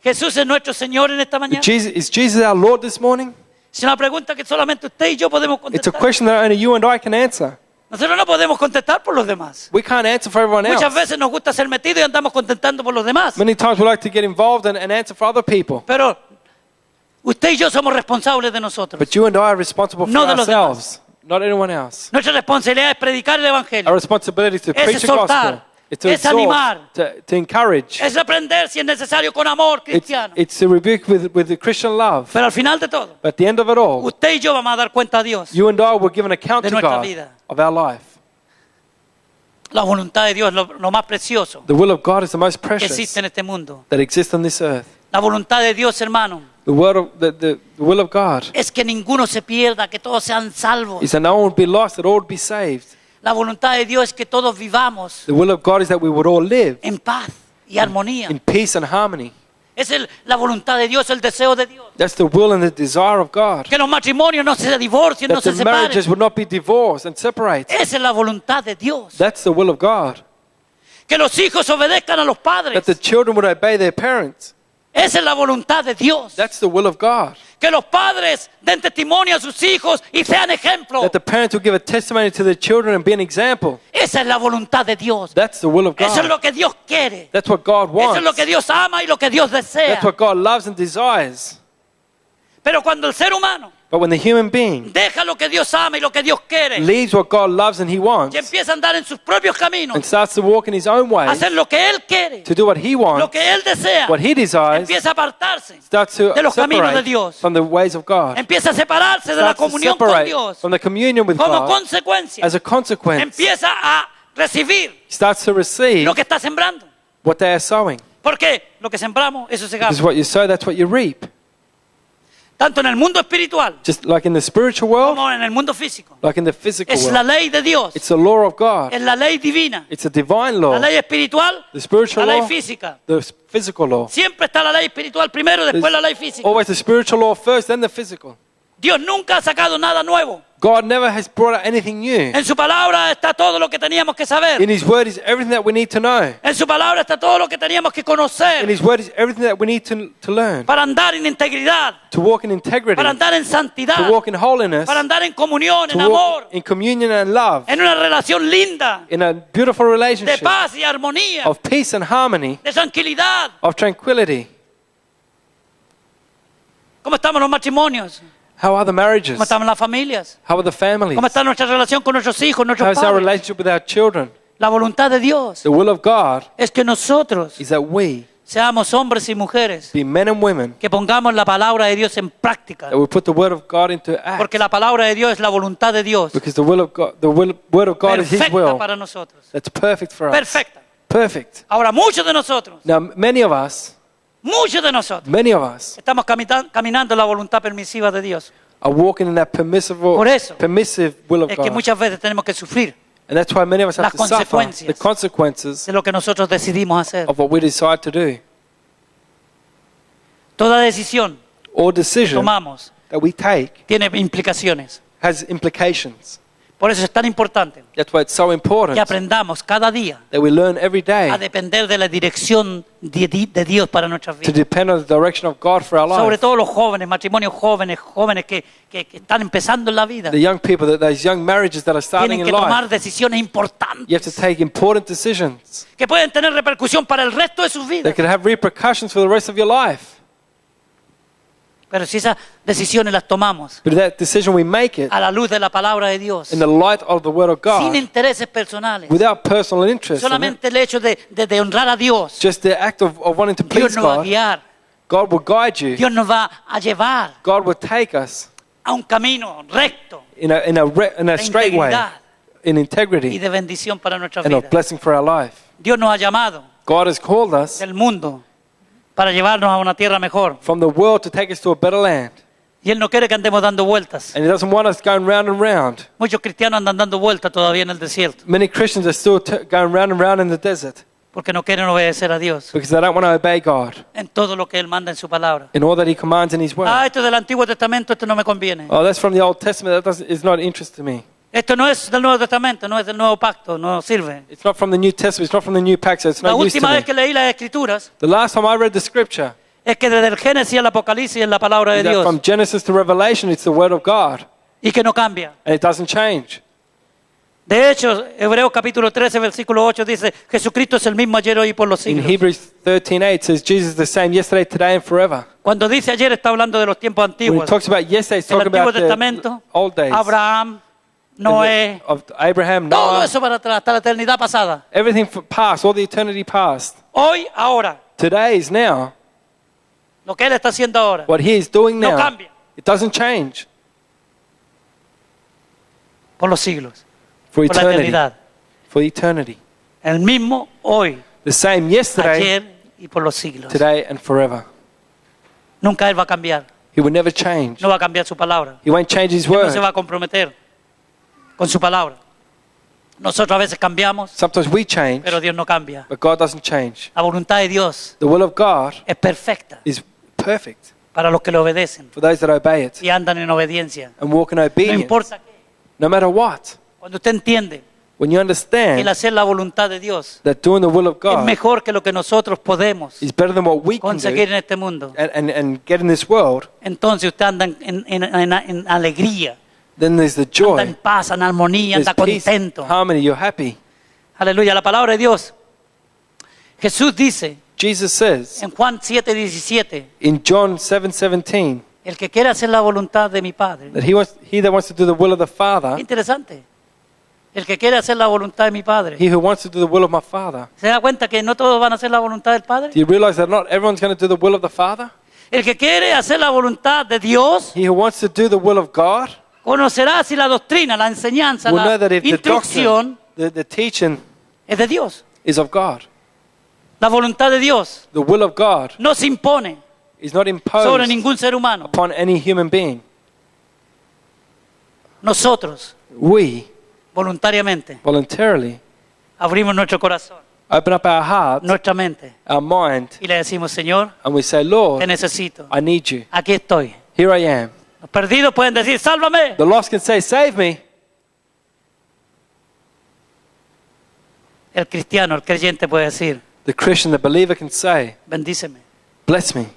Jesús es nuestro Señor en esta mañana. Is Jesus our Lord this morning? Es una pregunta que solamente usted y yo podemos It's a contestar. question that only you and I can answer. Nosotros no podemos contestar por los demás. We can't answer for everyone Muchas else. veces nos gusta ser metidos y andamos contentando por los demás. Many times we like to get involved and answer for other people. Pero usted y yo somos responsables de nosotros. But you and I are responsible for No de los ourselves, not anyone else. Nuestra responsabilidad es predicar el Our Evangelio. responsibility is to Es preach the exhortar, gospel. It's to es animar. exhort, to encourage. Es reprender si es necesario con amor cristiano. It's to rebuke with the Christian love. Pero al final de todo, But at the end of it all, usted y yo vamos a dar cuenta a Dios. you and I will give an account de to nuestra God vida. of our life. La voluntad de Dios es lo más precioso The will of God is the most que precious existe en este mundo. that exists on this earth. La voluntad de Dios, hermano, The will of God es que ninguno se pierda, que todos sean salvos. is that no one would be lost, that all would be saved. La voluntad de Dios es que todos vivamos The will of God is that we would all live en paz y armonía. in peace and harmony. La voluntad de Dios, el deseo de Dios. That's the will and the desire of God. Que los matrimonios no se divorcien, no That se the marriages separen. would not be divorced and separate. Esa es la voluntad de Dios. That's the will of God. Que los hijos obedezcan a los padres. That the children would obey their parents. Esa es la voluntad de Dios. That's the will of God. Que los padres den testimonio a sus hijos y sean ejemplo. That the parents will give a testimony to their children and be an example. Esa es la voluntad de Dios. That's the will of Eso es God. lo que Dios quiere. That's what God Eso es lo wants. que Dios ama y lo que Dios desea. That's what God loves and desires. Pero cuando el ser humano But when the human being deja lo que Dios ama y lo que Dios quiere leaves what God loves and He wants y empieza a andar en sus propios caminos, and starts to walk in His own a ways, hacer lo que Él quiere, to do what He lo wants, que Él desea, what He desires, empieza a apartarse, starts to de los caminos de separate Dios. from the ways of God, empieza a separarse de la starts to comunión con separate Dios. from the communion with Como God. consecuencia, As a consequence, empieza a recibir starts to receive lo que está sembrando. what they are sowing. Porque lo que sembramos, eso se Because gana. what you sow, that's what you reap. Tanto en el mundo espiritual Just like in the spiritual world, como en el mundo físico. like in the physical Es la world. ley de Dios, It's the law of God. es la ley divina. It's a divine La law. ley espiritual, The spiritual la ley law, física. the physical law. Siempre está la ley espiritual primero, después la ley There's física. always the spiritual law first, then the physical. Dios nunca ha sacado nada nuevo. God never has brought out anything new. En su palabra está todo lo que teníamos que saber. In His word is everything that we need to know. En su palabra está todo lo que teníamos que In conocer His word is everything that we need to learn. para andar en integridad, To walk in integrity, para andar en santidad, to walk in holiness, para andar en comunión, to en walk amor, in communion and love, en una relación linda, in a beautiful de relationship paz y armonía, of peace and harmony, de tranquilidad. of tranquility. ¿Cómo estamos los matrimonios? How are the marriages? ¿Cómo están las familias? How are the families? ¿Cómo está nuestra relación con nuestros hijos, nuestros How is our padres? relationship with our children? La voluntad de Dios The will of God es que nosotros is that we seamos hombres y mujeres be men and women, que pongamos la palabra de Dios en práctica. that we put the word of God into act. Porque la palabra de Dios es la voluntad de Dios. Because the will of God, word of God is His Perfecta will. para nosotros. That's perfect for us. Perfecta. Perfect. Ahora, muchos de nosotros Now, many of us estamos caminando en la voluntad permisiva de Dios. are walking in that Por eso, permissive will of Es que God. muchas veces tenemos que sufrir And that's why many of us have las to suffer consecuencias. the consequences de lo que nosotros decidimos hacer. of what we decide to do. Toda decisión All que decision tomamos that we take tiene implicaciones. has implications. Por eso es tan importante That's why it's so important que aprendamos cada día that we learn every day a depender de la dirección de Dios para nuestras to vidas. depend on the direction of God for our Sobre life. todo los jóvenes, matrimonios jóvenes que están empezando en la vida. The young people, those young marriages that are starting Tienen in que tomar life, decisiones importantes you have to take important decisions que pueden tener repercusión para el resto de sus that vidas. could have repercussions for the rest of your life. Pero si esas decisiones las tomamos But that decision we make it a la luz de la palabra de Dios, in the light of the Word of sin God, intereses personales, without personal interest in it, solamente el hecho de honrar a Dios, just the act of wanting to Dios please nos va a God, guiar, God will guide you. Dios nos va a llevar God will take us a un camino recto in a de straight way, integridad in y integrity de bendición para nuestras and of vidas. blessing for our life. Dios nos ha llamado God has called us del mundo para llevarnos a una tierra mejor. from the world to take us to a better land. Y Él no quiere que andemos dando vueltas. And He doesn't want us going round and round. Muchos cristianos andan dando vueltas todavía en el desierto Many Christians are still going round and round in the desert porque no quieren obedecer a Dios because they don't want to obey God en todo lo que Él manda en su palabra. in all that He commands in His Word. Esto es del Antiguo Testamento, esto no me conviene. Oh, that's from the Old Testament. That is not interest to me. Esto no es del Nuevo Testamento, no es del Nuevo Pacto, no sirve. It's not from the New Testament. It's not from the New Pact, so it's La not used to última me. vez que leí las Escrituras The last time I read the Scripture, es que desde el Génesis al Apocalipsis es la palabra de is that Dios from Genesis to Revelation, it's the Word of God, y que no cambia. and it doesn't change. De hecho, Hebreos capítulo 13, versículo 8 dice, Jesucristo es el mismo ayer, hoy y por los In siglos. Hebrews 13:8 says Jesus is the same yesterday, today, and forever. Cuando dice ayer está hablando de los tiempos When antiguos. he talks about yesterday, he's El talking Antiguo about the Testamento, old days. Abraham, Noé, Of Abraham, todo Noah, eso para atrás, hasta la eternidad pasada. everything past, all the eternity past. Hoy, ahora, Today is now. lo que Él está haciendo ahora, What He is doing no now, cambia it doesn't change por los siglos, for por la eternity. eternidad. For eternity. El mismo hoy, The same yesterday, ayer y por los siglos. today, and forever. Nunca Él va a cambiar, He will never change. no va a cambiar su palabra. He won't change His Él no word. se va a comprometer con su palabra. Nosotros a veces cambiamos, Sometimes we change, pero Dios no cambia. but God doesn't change. La voluntad de Dios The will of God es perfecta is perfect para los que le obedecen for those that obey it y andan en obediencia. and walk in No obedience. importa qué. No matter what. Cuando usted entiende When you que el understand hacer la voluntad de Dios that doing the will of es God mejor que lo que nosotros podemos is better than what we can conseguir do en este mundo, and get in this world, entonces usted anda en alegría, then there's the anda en joy, paz, en armonía, there's anda peace, contento. harmony, you're happy. Aleluya, la palabra de Dios. Jesús dice Jesus says en Juan 7:17, in John 7:17, El que quiere hacer la voluntad de mi Padre. That he that wants to do the will of the Father, Interesante. El que quiere hacer la voluntad de mi Padre. he who wants to do the will of my Father. ¿Se da cuenta que no todos van a hacer la voluntad del Padre? Do you realize that not everyone's going to do the will of the Father? El que quiere hacer la voluntad de Dios He who wants to do the will of God conocerá si la doctrina, la enseñanza, will know la that if the instrucción doctrine, the teaching es de Dios. is of God. La voluntad de Dios The will of God no se impone is not sobre imposed ningún ser humano. upon any human being. Nosotros, We, voluntariamente, voluntarily, abrimos nuestro corazón, open up our heart, nuestra mente our mind, y le decimos, Señor, and we say, te Lord, necesito. I need you. Aquí estoy. Here I am. Los perdidos pueden decir, sálvame. The lost can say, save me. El cristiano, el creyente puede decir, The Christian, the believer can say, bendíceme. bless me.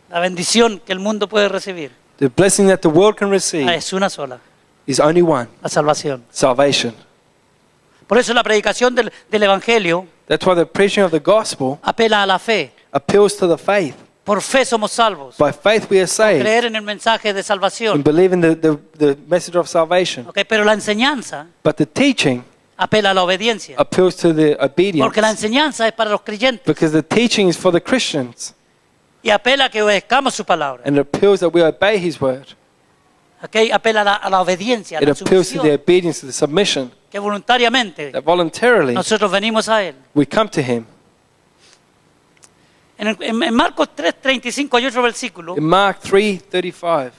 La bendición que el mundo puede recibir The blessing that the world can receive es una sola, is only one, la salvación. salvation. Por eso la predicación del Evangelio That's why the preaching of the gospel apela a la fe. appeals to the faith. Por fe somos salvos. By faith we are saved Creer en el mensaje de and salvación. believe in the message of salvation. Okay, pero la enseñanza But the teaching apela a la obediencia. appeals to the obedience. Porque la enseñanza es para los creyentes. Because the teaching is for the Christians Y apela a que obedezcamos su palabra. and it appeals that we obey His word. Okay, apela a la obediencia, a It la appeals to the sumisión. obedience, to the submission. Que voluntariamente That voluntarily nosotros venimos a Él. we come to Him. En Marcos 3, 35 hay otro versículo. In Mark 3:35,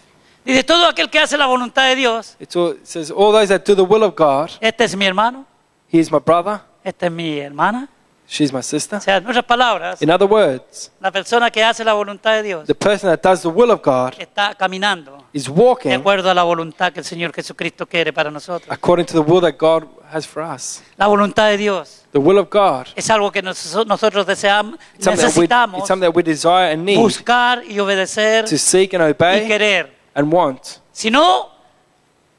Dice, todo aquel que hace la voluntad de Dios, it says, all those that do the will of God, este es mi hermano, he is my brother, esta es mi hermana. she's my sister. O sea, en otras palabras, In other words, la persona que hace la voluntad de Dios the person that does the will of God está caminando is de walking acuerdo a la voluntad que el Señor Jesucristo quiere para nosotros. according to the will that God has for us. La voluntad de Dios The will of God, es algo que nosotros deseamos, it's something necesitamos it's something that we desire and need buscar y obedecer to seek and y obey querer. and want. Si no,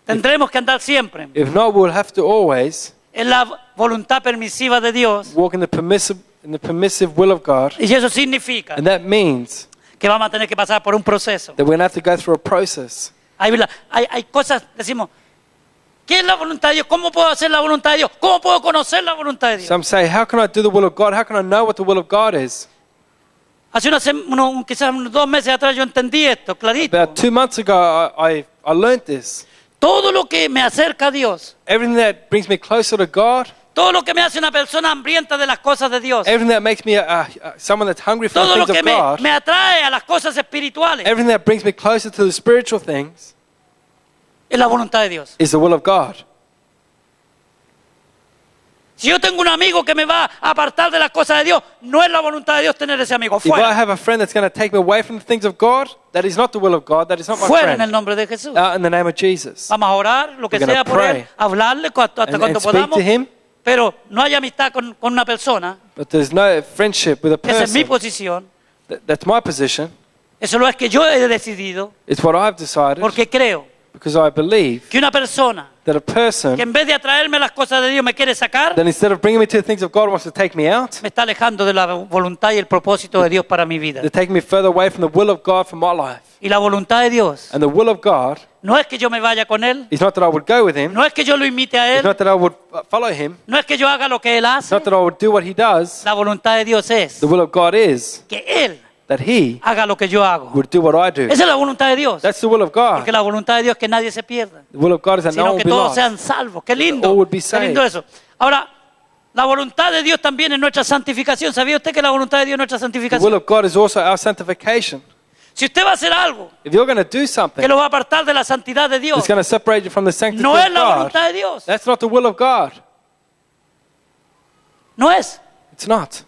tendremos que andar siempre If not, we'll have to always en la voluntad permisiva de Dios. walk in the permissive will of God. Y eso significa And that means que vamos a tener que pasar por un proceso. that we're going to have to go through a process. Hay cosas, decimos, ¿qué es la voluntad de Dios? ¿Cómo puedo hacer la voluntad de Dios? ¿Cómo puedo conocer la voluntad de Dios? Some say, how can I do the will of God? How can I know what the will of God is? Hace quizás unos 2 meses atrás yo entendí esto, clarito. About 2 months ago, I learned this. Todo lo que me acerca a Dios, Everything that brings me closer to God, todo lo que me hace una persona hambrienta de las cosas de Dios, everything that makes me someone that's hungry for todo the lo things que of God, me atrae a las cosas espirituales, everything that brings me closer to the spiritual things es la voluntad de Dios. is the will of God. Si yo tengo un amigo que me va a apartar de las cosas de Dios, no es la voluntad de Dios tener ese amigo. If I Fuera, have a friend that's going to take me away from the things of God, that is not the will of God, that is not my fuera en el friend. nombre de Jesús. Out in the name of Jesus. Vamos a orar, lo que We're gonna sea por él, pray. hablarle hasta And cuando speak podamos, to him. pero no hay amistad con una persona. But there's no friendship with a Esa es mi person. posición. That's my position. Eso lo es que yo he decidido, It's what I've decided porque creo because I believe que una persona that a person que en vez de atraerme las cosas de Dios me quiere sacar, that instead of bringing me to the things of God wants to take me out, me está alejando de la voluntad y el propósito de Dios para mi vida. they're taking me further away from the will of God for my life. Y la voluntad de Dios And the will of God no es que yo me vaya con Él, is not that I would go with him, no es que yo lo imite a it's Él, not that I would follow him, no es que yo haga lo que Él it's hace. not that I would do what he does. La voluntad de Dios es The will of God is que Él that he haga lo que yo hago. would do what I do. Esa es la voluntad de Dios. That's the will of Porque God. la voluntad de Dios es que nadie se pierda, The will of God is that no sino one que will be todos lost. sean salvos. Qué lindo. All would be Qué lindo saved. eso. Ahora, la voluntad de Dios también es nuestra santificación. ¿Sabía usted que la voluntad de Dios es nuestra The will santificación? of God is also our sanctification. Si usted va a hacer algo If you're going to do que something lo va a apartar de la santidad de Dios, that's going to separate you from the sanctity no es of la God, voluntad de Dios. that's not the will of God. No es. It's not.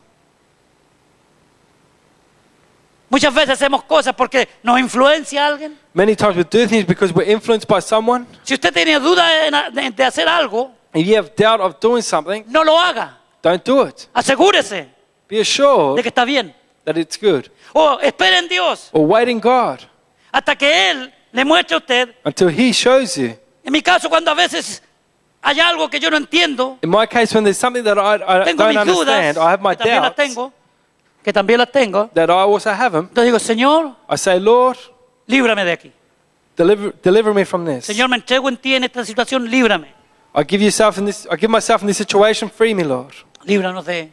Muchas veces hacemos cosas porque nos influencia alguien. Many times we do things because we're influenced by someone. Si usted tiene duda de hacer algo, If you have doubt of doing something, no lo haga. don't do it. Asegúrese Be de assured que está bien. that it's good. O espere en Dios Or wait in God hasta que Él le muestre a usted. until He shows you. En mi caso, cuando a veces hay algo que yo no entiendo, In my case, when there's something that I tengo don't mis dudas, understand, I have my que también las doubts, tengo, que también las tengo. that I also have them, Entonces digo, Señor, I say, Lord, líbrame de aquí. deliver me from this. Señor, me entrego en ti en esta situación, líbrame. I give myself in this situation, free me, Lord. Líbranos de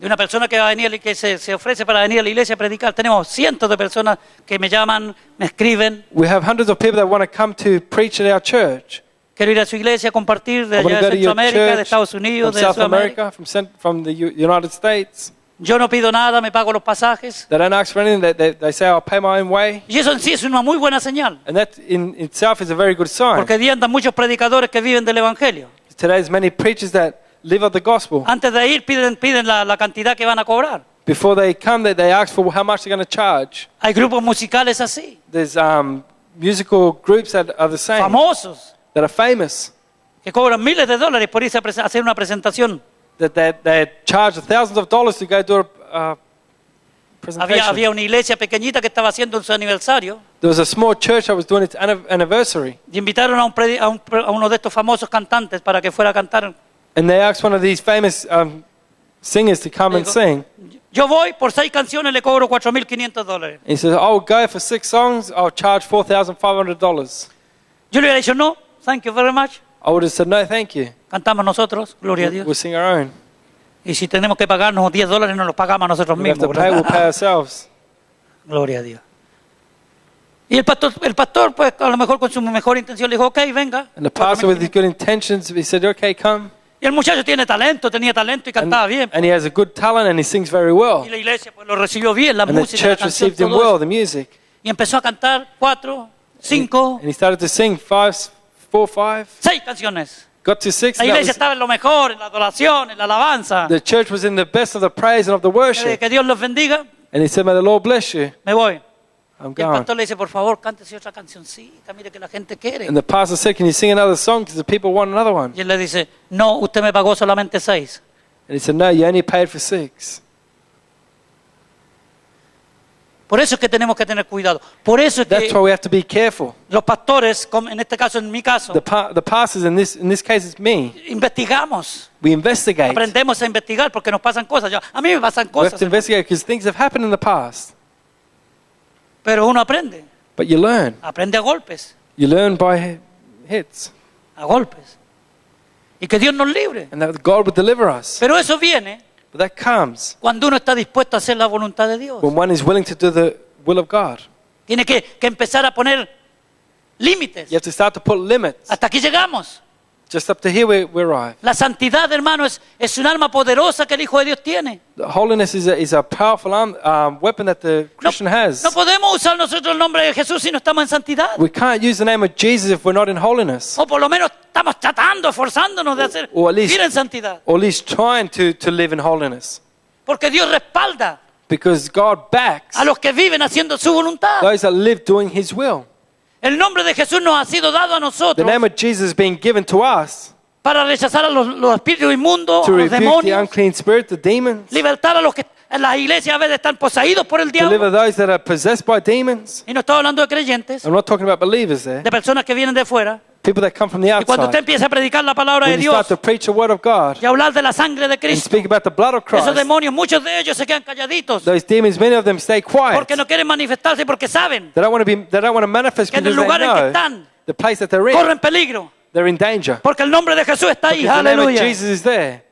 una persona que va a venir y que se ofrece para venir a la iglesia a predicar. Tenemos cientos de personas que me llaman, me escriben. We have hundreds of people that want to come to preach at our church. Quiero ir a su iglesia a compartir de I want allá to de go to your Centroamérica, de church Estados from Unidos, de South Sudamérica. America, from the United States. Yo no pido nada, me pago los pasajes. They don't ask for anything. They say, I'll pay my own way. Y eso en sí es una muy buena señal. And that in itself is a very good sign. Porque hoy día andan muchos predicadores que viven del Evangelio. Today there's many preachers that live of the gospel. Antes de ir piden la cantidad que van a cobrar. Before they come, they ask for how much they're going to charge. Hay grupos musicales así, There's musical groups that are the same, famosos, that are famous, que cobran miles de dólares por irse a hacer una presentación. that they charge thousands of dollars to go do a presentation. Había una iglesia pequeñita que estaba haciendo su aniversario There was a small church that was doing its anniversary, y invitaron a uno de estos famosos cantantes para que fuera a cantar. and they asked one of these famous singers to come and sing. Yo voy, por 6 canciones le cobro $4,500. And he says, "I'll go for 6 songs. I'll charge $4,500." Yo le hubiera dicho, no, thank you very much. I would have said, "No, thank you. Cantamos nosotros, gloria a We'll Dios. sing our own. Y si tenemos que pagarnos $10, nos los pagamos a nosotros We have mismos. to pay. ¿verdad? We'll pay ourselves." Gloria a Dios. Y el pastor, pues a lo mejor con su mejor intención le dijo, ok, venga. And the pastor, with his good intentions, he said, "Okay, come." Y el muchacho tenía talento y cantaba bien. And he has a good talent, and he sings very well. Y la iglesia pues lo recibió bien, la And the música, la church canción, received him todo well, eso. the music. Y empezó a cantar 4, 5, And he started to sing 4, 5. 6 canciones. Got to 6. La and that iglesia estaba en lo mejor, en la adoración, en la alabanza. the church was in the best of the praise and of the worship. Que Dios los bendiga, And he said, "May the Lord bless you. me voy. I'm Y el going." pastor le dice, por favor, cántese otra cancioncita, mire que la gente quiere. And the pastor said, "Can you sing another song? Because the people want another one." Y él le dice, no, usted me pagó solamente 6. And he said, "No, you only paid for 6." Por eso es que tenemos que tener cuidado. Por eso es That's que why we have to be careful. los pastores, como en este caso, en mi caso, The pastors, in this case, it's me. investigamos, We investigate. aprendemos a investigar porque nos pasan cosas. A mí me pasan We have cosas, to investigate because things have happened in the past. pero uno aprende. But you learn. Aprende a golpes, You learn by hits. a golpes. Y que Dios nos libre. And that God will deliver us. Pero eso viene But that comes cuando uno está dispuesto a hacer la voluntad de Dios. when one is willing to do the will of God. Tiene que empezar a poner límites. You have to start to put limits. Hasta aquí llegamos. Just up to here we arrive. La santidad, hermano, es un arma poderosa que el Hijo de Dios tiene. The holiness is a powerful weapon that the Christian has. No podemos usar nosotros el nombre de Jesús si no estamos en santidad. We can't use the name of Jesus if we're not in holiness. O por lo menos estamos tratando, esforzándonos de hacer O at least- vivir en santidad. Or at least trying to live in holiness. Porque Dios respalda Because God backs a los que viven haciendo su voluntad. those that live doing His will. El nombre de Jesús nos ha sido dado a The nosotros name of Jesus is being given to us para rechazar a los espíritus inmundos, to a los rebuke the demonios, unclean spirit, the demons, libertar a los que en las iglesias a veces están poseídos por el deliver diablo. those that are possessed by demons. Y no estoy hablando de creyentes, I'm not talking about believers there. de personas que vienen de fuera. People that come from the Y cuando usted outside. empieza a predicar la palabra de When you Dios start to preach the word of God y hablar de la sangre de and Cristo, speak about the blood of esos Christ, demonios, muchos de ellos se quedan calladitos those demons, many of them stay quiet. porque no quieren manifestarse porque saben They don't want to manifest que en el because lugar they en que know están the place that they're in. corren peligro They're in danger. porque el nombre de Jesús está ahí. Because the name of Aleluya. Jesus is there.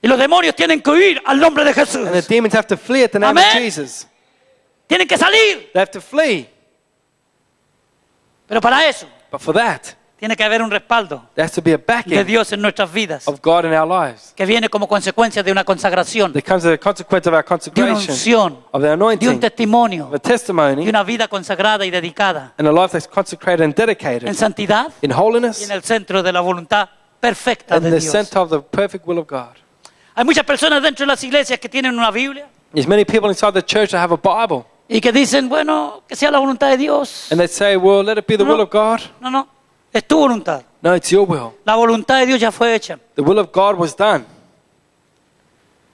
Y los demonios tienen que huir al nombre de Jesús. And the demons have to flee at the name of Amén. Jesus. Tienen que salir. They have to flee. Pero para eso But for that, tiene que haber un respaldo there has to be a de backing Dios en nuestras vidas of God in our lives. que viene como consecuencia de una consagración, That comes as a consequence of our de una consecration, unción, of the de un anointing, testimonio, of a testimony, de una vida consagrada y dedicada and a life that's consecrated and en dedicated santidad in y holiness en el centro de la voluntad perfecta and de the Dios. center of the perfect will of God. Hay muchas personas dentro de las iglesias que tienen una Biblia There's many people inside the church that have a Bible, y que dicen, bueno, que sea la voluntad de Dios. and they say, well, let it be the No. will of God. No, no, es tu voluntad. No, it's your will. La voluntad de Dios ya fue hecha. The will of God was done.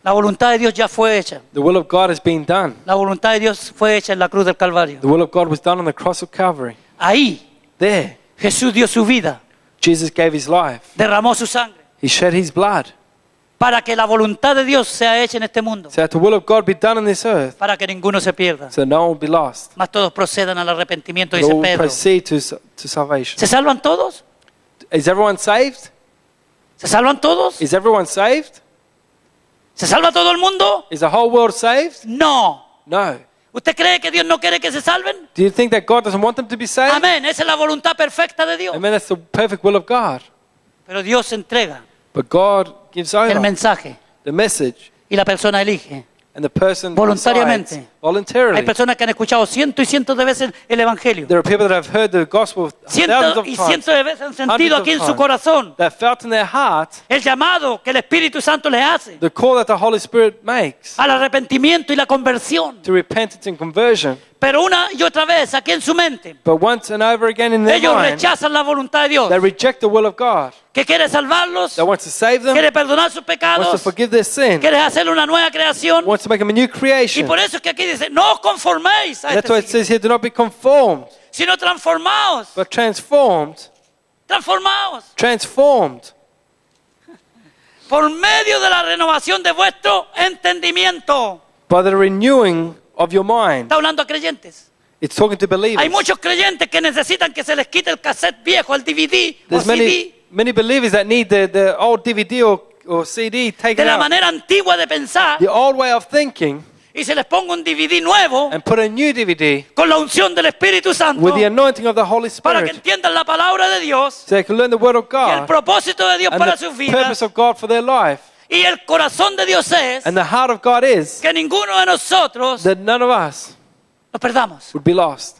La voluntad de Dios ya fue hecha. The will of God has been done. La voluntad de Dios fue hecha en la cruz del Calvario. The will of God was done on the cross of Calvary. Ahí There, Jesús dio su vida, Jesus gave his life. derramó su sangre He shed his blood para que la voluntad de Dios sea hecha en este mundo, so that the will of God be done on this earth, para que ninguno se pierda, so no one will be lost. mas todos procedan al arrepentimiento, But dice all will Pedro. proceed to salvation. ¿Se salvan todos? Is everyone saved? ¿Se salvan todos? Is everyone saved? ¿Se salva todo el mundo? Is the whole world saved? No. No. ¿Usted cree que Dios no quiere que se salven? Do you think that God doesn't want them to be saved? Amén. Esa es la voluntad perfecta de Dios. Amen. That's the perfect will of God. Pero Dios entrega But God gives el over mensaje the message, y la persona elige. and the person Voluntariamente. decides voluntarily. Hay personas que han escuchado cientos y cientos de veces el Evangelio. There are people that have heard the gospel thousands Cientos of y times, cientos de veces han sentido hundreds aquí en of su times, corazón that felt in their heart el llamado que el Espíritu Santo les hace the call that the Holy Spirit makes al arrepentimiento y la conversión. to repentance and conversion. Pero una y otra vez aquí en su mente, But once and over again in their ellos mind, rechazan la voluntad de Dios, they reject the will of God. que quiere salvarlos, That wants to save them, quiere perdonar sus wants to pecados, forgive their sin, quiere hacer una nueva creación. wants to make them a new Y creation. por eso es que aquí dice, no os conforméis a That's why it este siglo, says here, do not be conformed, sino transformaos, but transformed, transformed por medio de la renovación de vuestro entendimiento. by the renewing of your mind. Está hablando a creyentes. It's talking to believers. Hay muchos creyentes que necesitan que se les quite el cassette viejo, el DVD o There's CD, many believers that need the old DVD or CD de taken la out, manera antigua de pensar, the old way of thinking, y se les ponga un DVD nuevo and put a new DVD con la unción del Espíritu Santo with the anointing of the Holy para que Spirit, entiendan la palabra de Dios so they can learn the Word of y el God propósito de Dios and para the sus purpose vidas. of God for their life. Y el corazón de Dios es And the heart of God is que ninguno de nosotros that none of us nos perdamos. would be lost.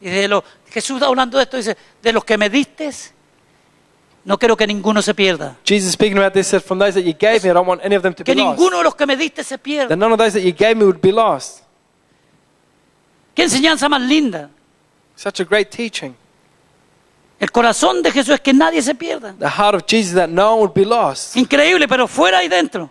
Y Jesús está hablando de esto, dice, de los que me diste, no quiero que ninguno se pierda. Jesus speaking about this said, from those that you gave me, I don't want any of them to be Que lost. ninguno de los que me diste se pierda. That none of those that you gave me would be lost. Qué enseñanza más linda. Such a great teaching. El corazón de Jesús es que nadie se pierda. The heart of Jesus that no one would be lost. Increíble, pero fuera y dentro.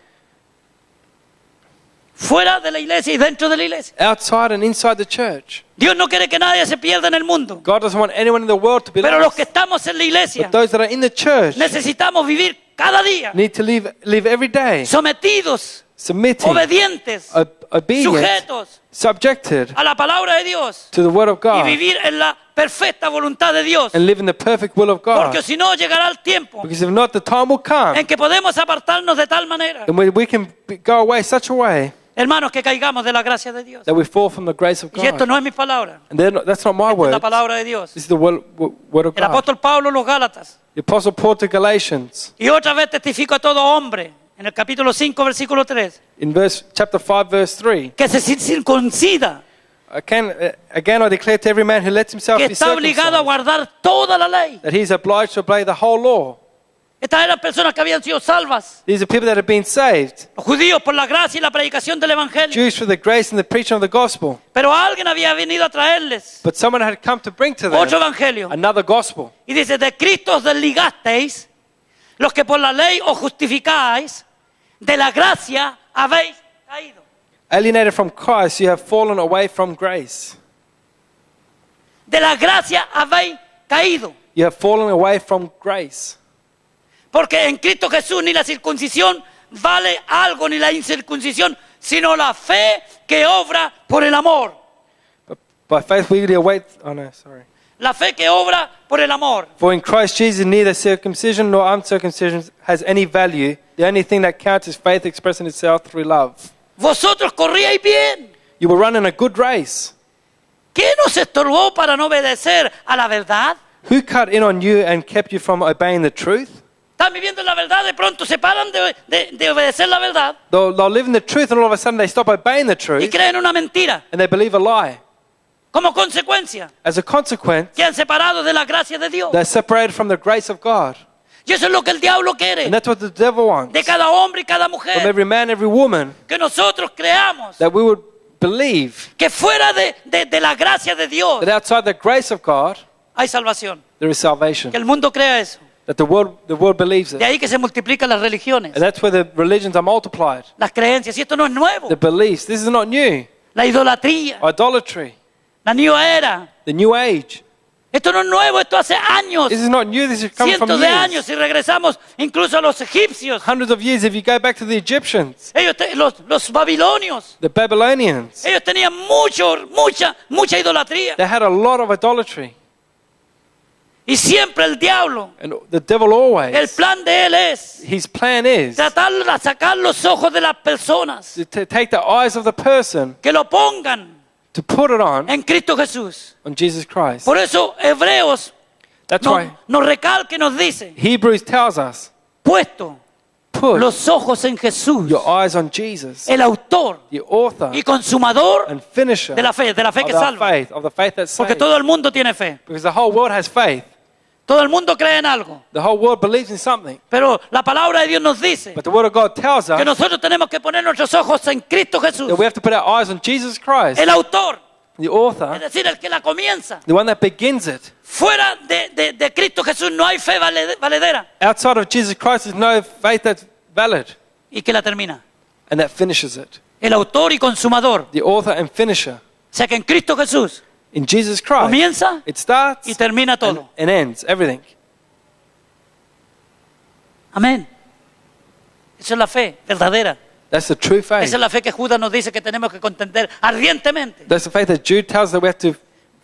Fuera de la iglesia y dentro de la iglesia. Outside and inside the church. Dios no quiere que nadie se pierda en el mundo. God doesn't want anyone in the world to be Pero los lost. que estamos en la iglesia But those that are in the church necesitamos vivir cada día need to live every day sometidos, submitting, obedientes, obedient, sujetos subjected a la palabra de Dios to the Word of y God vivir en la perfecta voluntad de Dios. and live in the perfect will of God. Porque si no llegará el tiempo Because if not, the time will come en que podemos apartarnos de tal manera, and we can go away such a way hermanos, que caigamos de la gracia de Dios. that we fall from the grace of Y esto God. no es mi palabra, And that's not my es word. la palabra de Dios. This is the word of El God. apóstol Pablo, los Gálatas. The Apostle Paul to Galatians Y otra vez testifico a todo hombre, en el capítulo 5, versículo 3, in chapter 5, verse 3. que se circuncida, Again, I declare to every man who lets himself que be está obligado a circumcised guardar toda la ley. that he is obliged to obey the whole law. Estas eran personas que habían sido salvas, These are people that have been saved, los judíos por la gracia y la predicación del Evangelio. Jews through the grace and the preaching of the gospel. Pero alguien había venido a traerles But someone had come to bring to otro them evangelio. another gospel. Y dice, de Cristo os desligasteis, los que por la ley os justificáis, de la gracia habéis caído. Alienated from Christ, you have fallen away from grace. De la gracia habéis caído. You have fallen away from grace. Porque en Cristo Jesús ni la circuncisión vale algo, ni la incircuncisión, sino la fe que obra por el amor. But by faith we await. Oh no, sorry. La fe que obra por el amor. For in Christ Jesus neither circumcision nor uncircumcision has any value. The only thing that counts is faith expressing itself through love. Vosotros corríais bien. You were running a good race. ¿Qué nos estorbó para no obedecer a la verdad? Who cut in on you and kept you from obeying the truth? Están viviendo en la verdad, de pronto se paran de obedecer la verdad They'll live in the truth and all of a sudden they stop obeying the y truth creen una mentira. and they believe a lie. Como consecuencia, As a consequence, que han separado de la gracia de Dios. they're separated from the grace of God. Y eso es lo que el diablo quiere. And that's what the devil wants. De cada hombre y cada From mujer. every man, every woman, Que nosotros creamos that we would believe que fuera de la gracia de Dios that outside the grace of God, hay salvación. there is salvation. Que el mundo crea eso. That the world believes De it. ahí que se multiplican las religiones, And that's where the religions are multiplied. las creencias. Y esto no es nuevo. The beliefs. This is not new. La idolatría, Idolatry. la nueva era. The new age. Esto no es nuevo, esto hace años, This is not new. This is coming from cientos de years. años. Y regresamos incluso a los egipcios, Hundreds of years. If you go back to the Egyptians, los babilonios. the Babylonians, Ellos tenían mucha idolatría. they had a lot of idolatry. Y siempre el diablo, And the devil el always, plan de él es his plan is tratar de sacar los ojos de las personas, to take the eyes of the person, que lo pongan to put it on Cristo Jesús. Jesus Christ. Por eso Hebreos That's why nos recalca y nos dice, Hebrews tells us, puesto put los ojos en Jesús, your eyes on Jesus, el autor the author y consumador and finisher de la fe of que our salva. faith, of the faith that Porque saves. todo el mundo tiene fe, Because the whole world has faith. todo el mundo cree en algo, The whole world believes in something. pero la palabra de Dios nos dice But the Word of God tells que us nosotros tenemos que poner nuestros ojos en Cristo Jesús, that we have to put our eyes on Jesus Christ, el autor, the es author, decir, el que la comienza. the one that begins it. Fuera de Cristo Jesús no hay fe valedera Outside of Jesus Christ, there's no faith that's valid y que la termina. and that finishes it. El autor y consumador. The author and finisher. O sea que en Cristo Jesús In Jesus Christ, comienza it starts y termina and, todo. and ends, everything. Amén. Esa es la fe verdadera. That's the true faith. Esa es la fe que Judas nos dice que tenemos que contender ardientemente. That's the faith that Jude tells us that we have to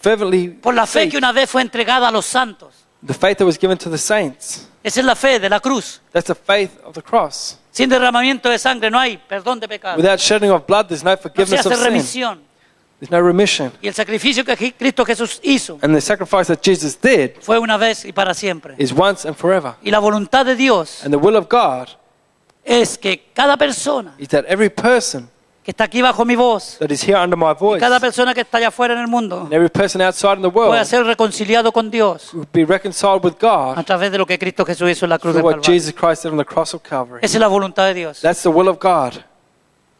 fervently Por la fe seek. que una vez fue entregada a los santos. The faith that was given to the saints. Esa es la fe de la cruz. That's the faith of the cross. Sin derramamiento de sangre no hay perdón de pecados. Without shedding of blood, there's no No se forgiveness hace of sin. remisión. There's no remission. Y el sacrificio que Cristo Jesús hizo And the sacrifice that Jesus did fue una vez y para siempre. is once and forever. Y la voluntad de Dios And the will of God es que cada persona is that every person que está aquí bajo mi voz, that is here under my y voice, cada persona que está allá afuera en el mundo, and every person outside in the pueda world ser reconciliado con Dios will be reconciled with a God través de lo que Cristo Jesús hizo en la cruz through del what Calvario. Jesus Christ did on the cross of Calvary. Esa es la voluntad de Dios. That's the will of God.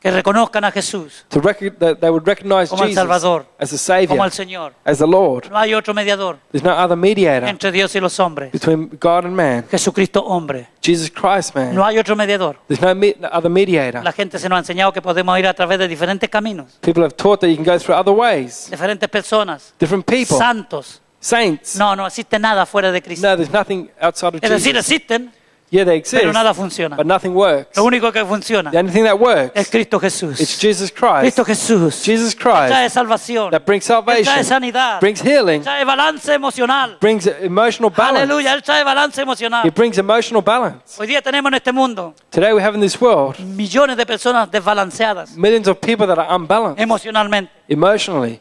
Que reconozcan a Jesús That they would recognize como el Jesus Salvador, as the Savior, como el Señor. as the Lord. No hay otro mediador There's no other mediator entre Dios y los hombres. between God and man. Jesucristo hombre. Jesus Christ, man. No hay otro mediador. There's no other mediator. La gente se nos ha enseñado que podemos ir a través de diferentes caminos, People have taught that you can go through other ways. diferentes personas, Different people. santos. Saints. No existe nada fuera de Cristo. No, there's nothing outside of Es decir, Jesus. existen, Yeah, they exist, pero nada funciona. but nothing works. Lo único que funciona The only thing that es works, Cristo Jesús. it's Jesus Christ. Cristo Jesús. Jesus Trae Christ salvación. that brings Él trae salvation, sanidad. brings healing, Trae balance emocional. brings emotional balance. Aleluya. Él trae balance He emocional. brings emotional balance. Hoy día tenemos en este mundo Today we have in this world millones de personas desbalanceadas millions of people that are unbalanced emocionalmente. emotionally.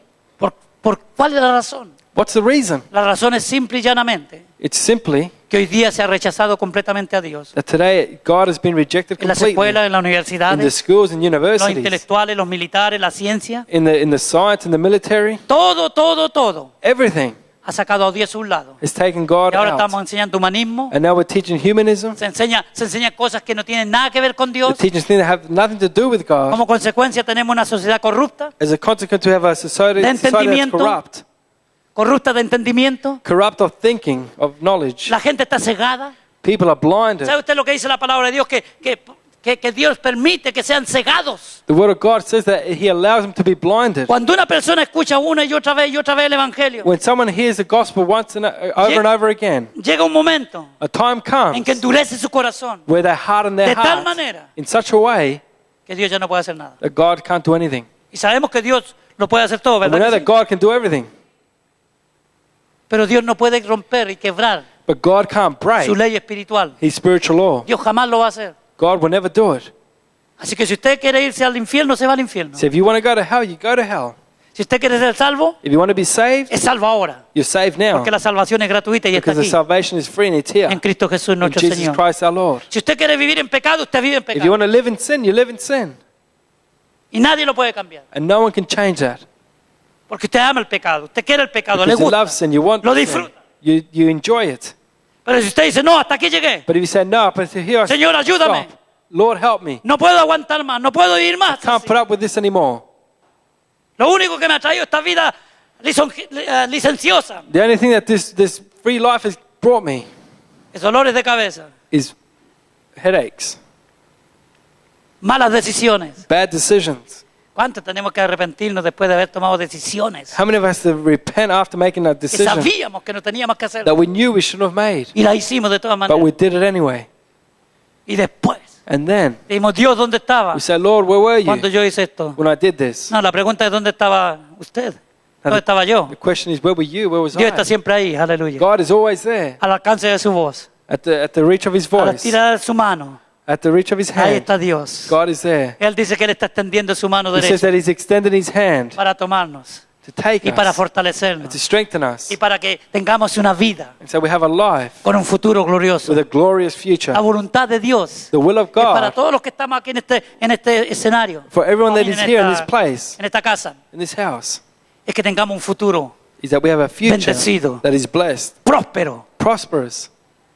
¿Por cuál es la razón? What's the reason? La razón es simple y llanamente It's simply que hoy día se ha rechazado completamente a Dios. that today God has been rejected En las completely escuelas, en las in the universidades, schools and los universities, intelectuales, los militares, la ciencia. in the science and the military. Todo Everything ha sacado a Dios a un lado. has taken God Y ahora estamos out. enseñando humanismo. And now we're teaching humanism. Se enseña cosas que no tienen nada que ver con We're Dios. teaching things that have nothing to do with God. Como consecuencia tenemos una sociedad corrupta, As a consequence, we have a society De that's entendimiento. corrupt de entendimiento. of thinking, of knowledge. La gente está cegada. People are blinded. ¿Sabe usted lo que dice la palabra de Dios? Que Dios permite que sean cegados. The Word of God says that He allows them to be blinded. Cuando una persona escucha una y otra vez el Evangelio, When someone hears the gospel once and over and over again, llega un momento a time en comes que endurece su corazón where they harden their de tal heart manera in such a way que Dios ya no puede hacer nada. that God can't do anything. Y sabemos que Dios lo puede hacer todo, And we ¿verdad? know que that sí? God can do everything, Pero Dios no puede romper y quebrar but God can't break su ley espiritual. His spiritual law. Dios jamás lo va a hacer. God will never do it. Así que si usted quiere irse al infierno, se va al infierno. So if you want to go to hell, you go to hell. Si usted quiere ser salvo, If you want to be saved, es salvo ahora. you're saved now. Porque la salvación es gratuita y está Because the aquí, salvation is free and it's here en Cristo Jesús in nuestro Jesus Señor. Christ our Lord. Si usted quiere vivir en pecado, usted vive en If you pecado. want to live in sin, you live in sin. Y nadie lo puede cambiar. And no one can change that. Porque usted ama el pecado, usted quiere el pecado, le Because you gusta. love sin, you want Lo sin. disfruta. You enjoy it. Pero si usted dice, no, hasta aquí llegué. But if you say, no, but here, Señor, ayúdame. stop. Lord, help me. No puedo aguantar más, no puedo ir más. Can't put up with this anymore. Lo único que me ha traído esta vida licenciosa The only thing that this free life has brought me es dolores de cabeza, is headaches, malas decisiones, bad decisions, ¿Cuántos tenemos que arrepentirnos después de haber tomado decisiones How many of us have to repent after making that que decision sabíamos que no teníamos que hacer that we knew we shouldn't have made, y la hicimos de todas but we maneras? did it anyway? Y después And then dijimos, Dios, ¿dónde estaba we say, Lord, where were cuando you yo hice esto? when I did this? No, la pregunta es ¿dónde estaba usted? ¿Dónde estaba yo? The question is, where were you? Where was Dios está I? siempre ahí, aleluya. God is always there, Al alcance de su voz, at the reach of His a la voice, tirada de su mano. at the reach of His Ahí hand. está Dios. God is there. Él dice que Él está extendiendo su mano He says derecha that He's extending His hand para tomarnos to take y para us, and fortalecernos to strengthen us, y para que tengamos una vida and so we have a life con un futuro glorioso. with a glorious future. La voluntad de Dios The will of es para God todos los que estamos aquí en este escenario, for everyone that en is here in this esta, place, en esta casa, in this house, es que tengamos un futuro is that we have a future bendecido, that is blessed, próspero, prosperous,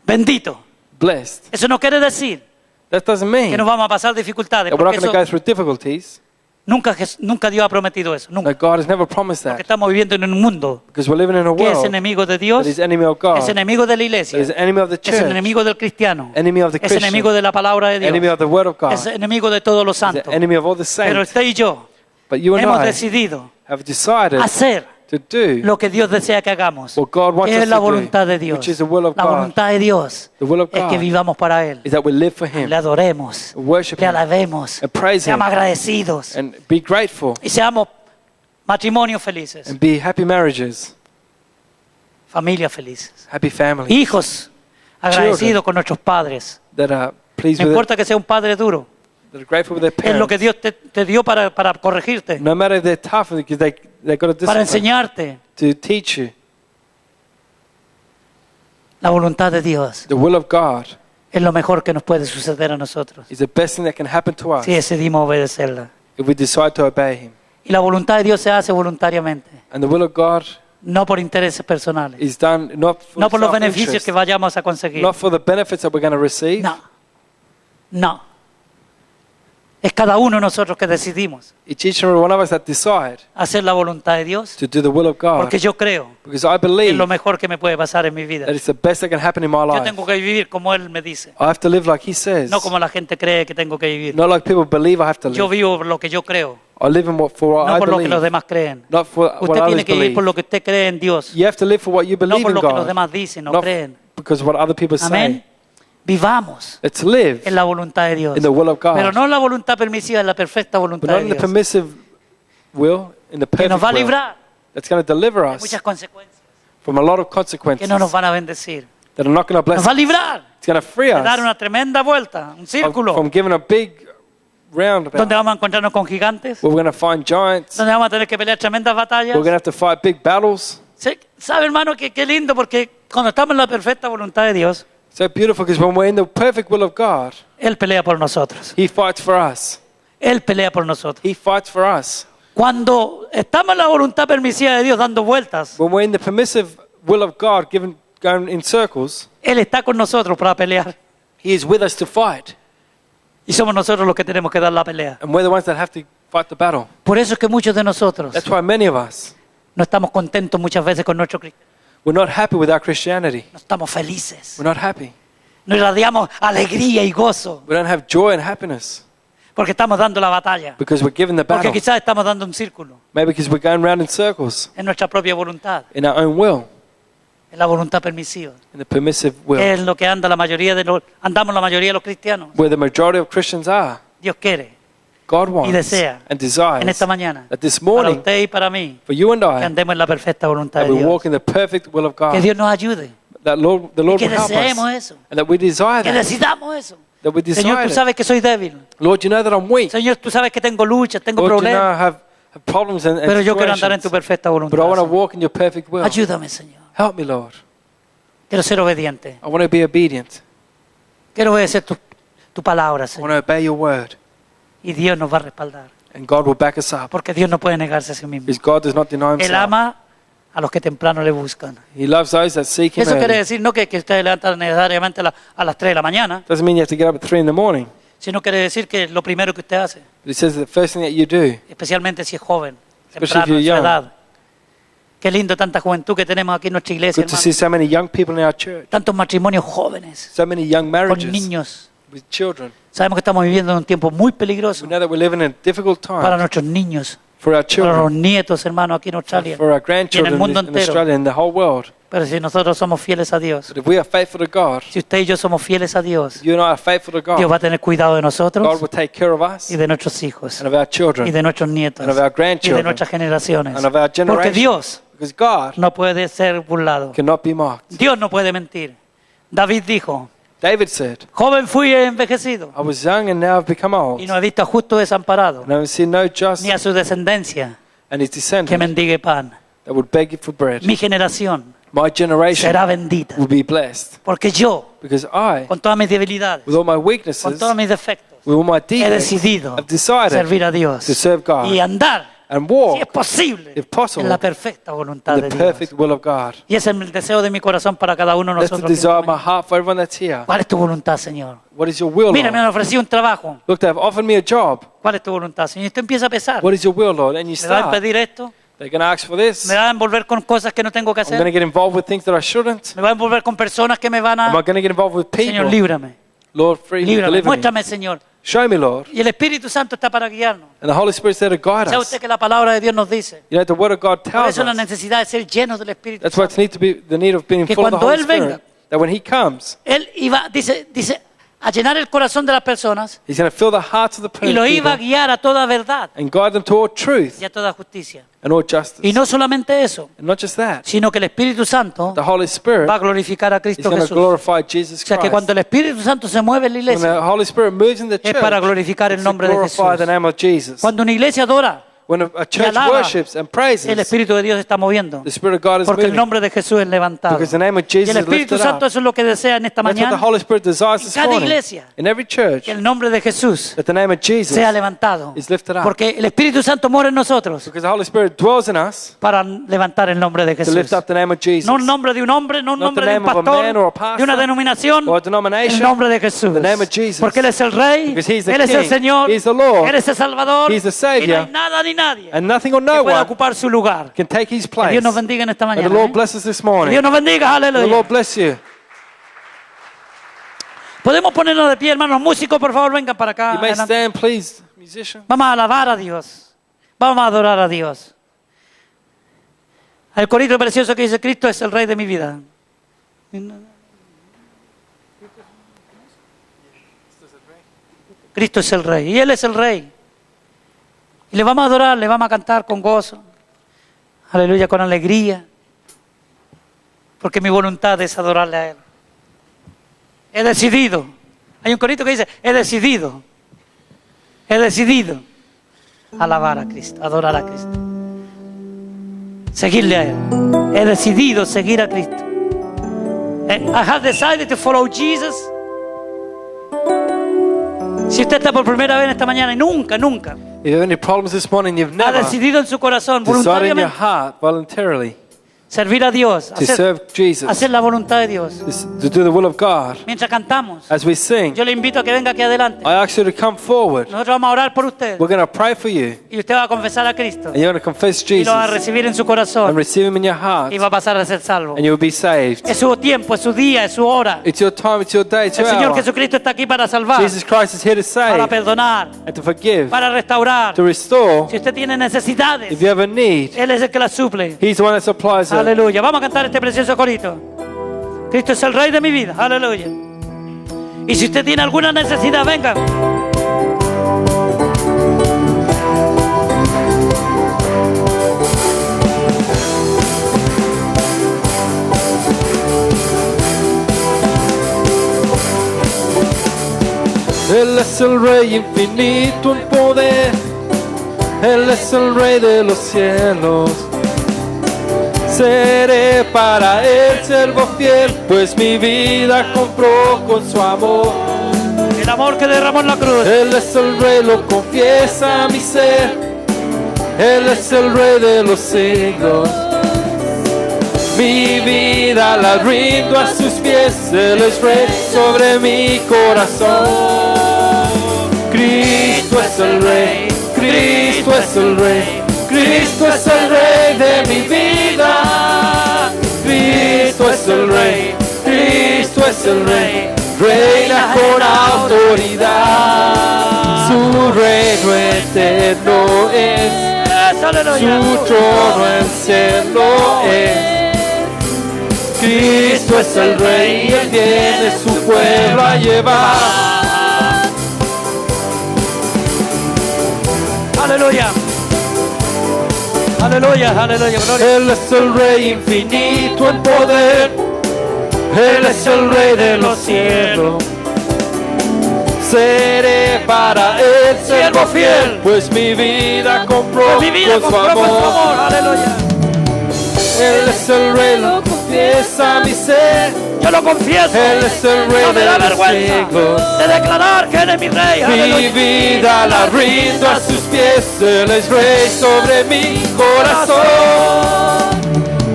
bendito. blessed. Eso no quiere decir That doesn't mean que nos vamos a pasar dificultades, that we're not porque going to eso go through difficulties. nunca Dios ha prometido eso, nunca. No, God has never promised Porque that, estamos viviendo en un mundo because we're living in a que es world enemigo de that Dios, is enemy of God, es enemigo de la that iglesia, is enemy of the es church, enemigo del cristiano, enemy of the es enemigo Christian, de la palabra de enemy Dios, of the Word of God, es enemigo de todos los is the santos. enemy of all the Pero saints. usted y yo But you and hemos I decidido have decided hacer to do lo que Dios desea que hagamos, what God wants que us es la to do, voluntad de Dios. which is the will of La God. voluntad de Dios The will of es que God vivamos para Él, is that we live for Him, le adoremos, worship le Him, alabemos, and praise Him, seamos agradecidos and be grateful, y seamos matrimonios felices, and be happy marriages, familias felices, happy families, hijos agradecidos con nuestros padres. that are pleased No with it, importa que sea un padre duro, that are grateful with their es lo que parents. Dios te dio para corregirte, No matter if they're tough, because they got a para discipline enseñarte. to teach you. La voluntad de Dios The will of God es lo mejor que nos puede suceder a nosotros is the best thing that can happen to us si decidimos obedecerla. if we decide to obey Him. Y la voluntad de Dios se hace voluntariamente, And the will of God no por intereses personales, is done not for no por los beneficios self-interest, que vayamos a conseguir. not for the benefits that we're going to receive. No, no. Es cada uno de nosotros que decidimos It's each and every one of us that decide hacer la voluntad de Dios, to do the will of God, porque yo creo because I que es believe lo mejor que me puede pasar en mi vida. that it's the best that can happen in my Yo life. tengo que vivir como Él me dice, I have to live like He says, no como la gente cree que tengo que vivir. not like people believe I have to Yo live. vivo por lo que yo creo, I live in for what no I por lo que believe, los demás creen. not for what Usted others tiene que vivir por believe. lo que usted cree en Dios, You have to live for what you no believe por in lo que los God, demás dicen o not creen. because what other people Amén. say. Vivamos Let's live en la voluntad de Dios, in the will of God, pero no la voluntad permisiva, en la perfecta but voluntad not de in the Dios, permissive will, in the que perfect nos va a will. librar That's going to deliver de us muchas consecuencias from a lot of que consequences no nos van a bendecir. that are not going to bless Nos va a us. librar It's going to free de dar us una tremenda vuelta, un círculo, from giving a big roundabout. donde vamos a encontrarnos con gigantes, We're going to find giants. donde vamos a tener que pelear tremendas batallas. We're going to have to fight big battles. Sí, ¿sabe, hermano, que qué lindo? Porque cuando estamos en la perfecta voluntad de Dios, So beautiful because when we're in the perfect will of God, Él pelea por nosotros. He fights for us. Él pelea por nosotros. He fights for us. Cuando estamos en la voluntad permisiva de Dios dando vueltas, When we're in the permissive will of God, going in circles, Él está con nosotros para pelear. He is with us to fight. Y somos nosotros los que tenemos que dar la pelea. And we're the ones that have to fight the battle. Por eso es que muchos de nosotros That's why many of us, no estamos contentos muchas veces con nuestro cristianismo. we're not happy with our Christianity. No estamos felices. We're not happy. No irradiamos alegría y gozo We don't have joy and happiness porque estamos dando la batalla. because we're given the Porque battle. quizás estamos dando un círculo Maybe because we're going round in circles en nuestra propia voluntad, in our own will, en la voluntad permisiva. in the permissive will, Es lo que andamos la mayoría de los cristianos. where the majority of Christians are. Dios quiere God y wants desea and en desires esta mañana that this para morning, usted y para mí for you and que I, andemos en la perfecta voluntad that de we Dios. walk in the perfect will of Que God, Dios nos ayude. that the Lord Que will help deseemos us, eso. and that we desire Que that, decidamos eso. that we Señor, desire tú it. sabes que soy débil. Lord, you know that I'm weak. Señor, tú sabes que tengo luchas, tengo Lord, you know problemas. I have problems and Pero yo quiero andar en tu situations, perfecta but I want to voluntad. walk in your perfect will. Ayúdame, Señor. Help me, Lord. Quiero ser obediente. I want to be obedient. Quiero obedecer tu palabra, I Señor. want to obey your word, Y Dios nos va a respaldar. and God will back us up, Porque Dios no puede negarse a sí mismo. because God does not deny Él himself. ama a los que temprano le buscan. He loves those that seek him Eso quiere early. decir no que usted levanta necesariamente a las 3 de la mañana, Doesn't mean you have to get up at 3 in the morning, sino quiere decir que lo primero que usted hace, but it says that the first thing that you do, especialmente si es joven, Especially temprano, if you're en su young. edad. Qué lindo tanta juventud que tenemos aquí en nuestra iglesia, good to hermano. see so many young people in our church, Tantos matrimonios jóvenes, so many young con marriages, niños with children. Sabemos que estamos viviendo en un tiempo muy We peligroso know that we're living in difficult para times nuestros niños, for our para los children, nietos, hermanos, aquí en Australia. for our grandchildren mundo in entero. Australia and the whole world. Pero si nosotros somos fieles a Dios, But if we are faithful to God, si usted y yo somos fieles a Dios, you and I are faithful to Dios God, va a tener cuidado de God nosotros will take care of us y de nuestros hijos and of our y children de nuestros nietos and of our y de grandchildren nuestras generaciones. and of our Porque generation. Dios Because God no puede ser burlado. cannot be mocked. Dios no puede mentir. David dijo, David said, joven fui y he envejecido I was young and now I've become old, y no he visto a justo desamparado, and I have seen no just ni a su descendencia and his que descendant mendigue pan. that would beg you for bread. Mi generación My generation será bendita, will be blessed. porque yo, Because I, con todas mis debilidades, with all my con weaknesses, todos mis defectos, with all my he defects, decidido I've decided servir a Dios to serve God y andar, and si walk es posible, if possible, en la perfecta voluntad in de the Dios. perfect will of God. Y ese es el deseo de mi corazón para cada uno de That's the nosotros. desire of my heart for everyone that's here. ¿Cuál es tu voluntad, Señor? What is your will, Mira, me Lord? han ofrecido un trabajo. Look, they've offered me a job. ¿Cuál es tu voluntad, Señor? Y esto empieza a pesar. What is your will, Lord? And you ¿Me va a start. impedir esto? They're going to ask for this. ¿Me va a envolver con cosas que no tengo que I'm going to hacer? get involved with things that I shouldn't. ¿Me va a envolver con personas que me van Am I a... going to get involved with Señor, people? líbrame. Lord, free me, Líbrame. deliver me. Muéstrame, Señor. Show me, Lord. Y el Espíritu Santo está para guiarnos. And the Holy Spirit's there to guide ¿Sabe us. usted que la palabra de Dios nos dice? You know, the Word of God Por tells eso la us. necesidad de ser llenos del Espíritu That's why Santo. it's the need of being Que full of the cuando Holy Él venga, Spirit. That when He comes, Él iba, dice, a llenar el corazón de las personas He's going to fill the hearts of the y lo iba a people guiar a toda verdad and guide them to all truth y a toda justicia. and all justice. Y no solamente eso, And not just that, sino que el Espíritu Santo the Holy Spirit va a glorificar a is Cristo going to Jesús. glorify Jesus O sea que Christ. cuando el Espíritu Santo se mueve en la When iglesia, the Holy Spirit moves in the es para church, glorificar el it's to nombre de glorify Jesús. the name of Jesus. Cuando una iglesia adora, When a church alaba, worships and el praises, Espíritu de Dios se está moviendo. the Spirit of God is Porque el moving. nombre de Jesús es levantado. Because the name of Y Jesus el is Espíritu lifted Santo up. eso es lo que desea en esta That's what the mañana. Holy Spirit desires En this cada morning. iglesia, In every church, que el nombre de Jesús that the name of Jesus, sea levantado. is lifted up. Porque el Espíritu Santo mora en nosotros because the Holy Spirit dwells in us para levantar el nombre de to lift Jesús. up the name of Jesus. No un nombre de un hombre, no un Not the nombre de un name of a man or a pastor, de una pastor denominación, or a denomination. el nombre de Jesús. The name of Jesus. Porque Él es el Rey, Because He's the Él es el King, Señor, He's the Lord, Él es el Salvador, He's the y no Savior, hay nada ni nadie and nothing or que no pueda one ocupar su lugar. can take His Que place. Dios nos bendiga en esta May the mañana. Lord ¿eh? bless us this Que morning. Dios nos bendiga, May the aleluya. Lord bless you. Podemos ponernos de pie, hermanos músicos, por favor, vengan para acá. You may adelante. stand, please, musician. Vamos a alabar a Dios. Vamos a adorar a Dios. El corito precioso que dice, Cristo es el Rey de mi vida. Cristo es el Rey. Y Él es el Rey. Y le vamos a adorar, le vamos a cantar con gozo. Aleluya, con alegría. Porque mi voluntad es adorarle a Él. He decidido. Hay un corito que dice, he decidido alabar a Cristo, adorar a Cristo. Seguirle a Él. He decidido seguir a Cristo. I have decided to follow Jesus. Si usted está por primera vez en esta mañana y nunca If you have any problems this morning, you've ha never decidido en su corazón decided in your voluntariamente heart voluntarily servir a Dios, to serve Jesus, hacer la voluntad de Dios. to do the will of God. Mientras cantamos, As we sing, yo le invito a que venga aquí adelante. I ask you to come forward. Nosotros vamos a orar por usted We're going to pray for you, y usted va a confesar a Cristo and you're going to confess y lo va a Jesus recibir en su and corazón receive Him in your heart, y va a pasar a ser salvo. and you will be saved. Es su tiempo, es su día, es su hora. It's your time, it's your day, it's El your Señor hour. Jesucristo está aquí para salvar, Jesus Christ is here to para save perdonar, and to forgive, para restaurar. to restore. Si usted tiene necesidades, If you have a need, Él es el que las suple. He's the one that supplies it. Aleluya. Vamos a cantar este precioso corito. Cristo es el Rey de mi vida. Aleluya. Y si usted tiene alguna necesidad, venga. Él es el Rey infinito en poder, Él es el Rey de los cielos. Seré para Él siervo fiel, pues mi vida compró con su amor. El amor que derramó en la cruz. Él es el Rey, lo confiesa mi ser, Él es el Rey de los siglos. Mi vida la rindo a sus pies, Él es Rey sobre mi corazón. Cristo es el Rey, Cristo es el Rey, Cristo es el Rey de mi vida. Cristo es el Rey, Cristo Cristo es el Rey, reina con autoridad. Su reino eterno es, Aleluya. su trono en cielo es. Cristo es el Rey, Él viene su pueblo a llevar. Aleluya. Aleluya, aleluya, gloria. Él es el Rey infinito en poder, Él es el Rey de los cielos. Seré para Él siervo fiel, pues mi vida compró con su amor. Aleluya. Él es el Rey, lo confiesa mi ser. Yo lo confieso. Él es el Rey No me da de los vergüenza siglos. de declarar que Él es mi Rey. Mi Aleluya. vida la rindo a sus pies, Él es Rey sobre mi corazón.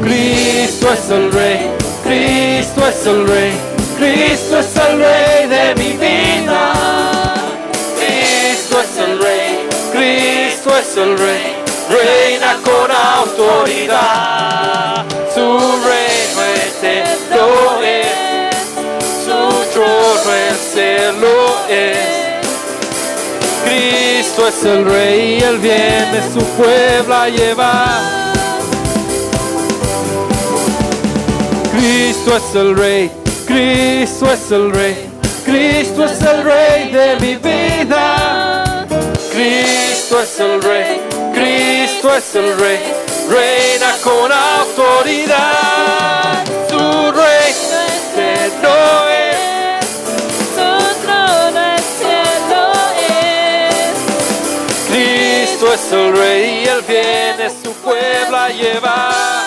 Cristo es el Rey, Cristo es el Rey, Cristo es el Rey de mi vida. Cristo es el Rey, Cristo es el Rey, reina con autoridad. Su reino eterno es, su trono el cielo es. Cristo es el Rey, Él viene su pueblo a llevar. Cristo es el Rey, Cristo es el Rey, Cristo es el Rey de mi vida. Cristo es el Rey, Cristo es el Rey, reina con autoridad. Su reino eterno es, su trono el cielo es. Cristo es el Rey, Él viene su pueblo a llevar.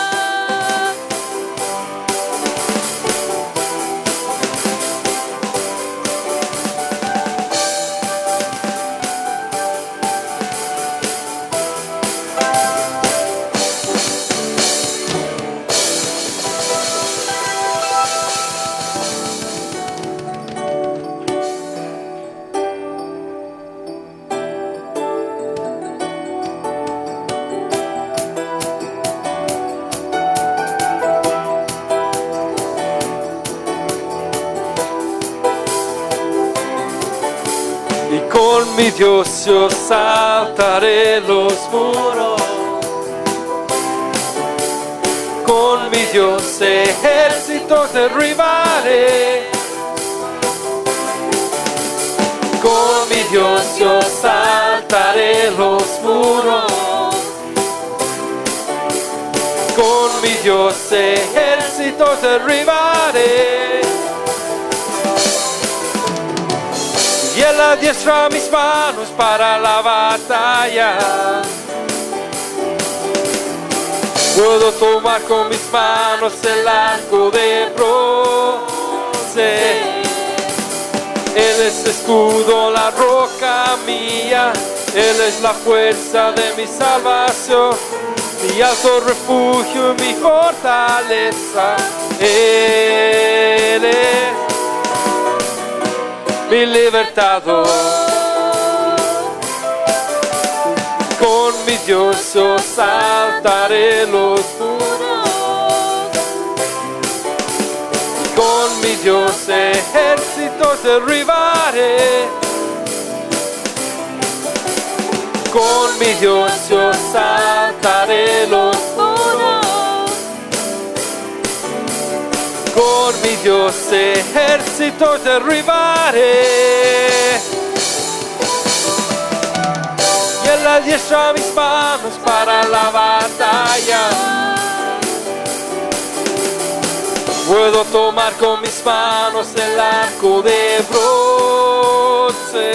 Y con mi Dios yo saltaré los muros, con mi Dios ejércitos derribaré, con mi Dios yo saltaré los muros, con mi Dios ejércitos derribaré. Y Él adiestra mis manos para la batalla. Puedo tomar con mis manos el arco de bronce. Él es escudo, la roca mía. Él es la fuerza de mi salvación, mi alto refugio y mi fortaleza. Él es mi libertador. Con mi Dios yo saltaré los muros, con mi Dios ejércitos derribaré, con mi Dios yo saltaré los muros, con mi Dios ejércitos derribaré. Y Él adiestra mis manos para la batalla. Puedo tomar con mis manos el arco de bronce.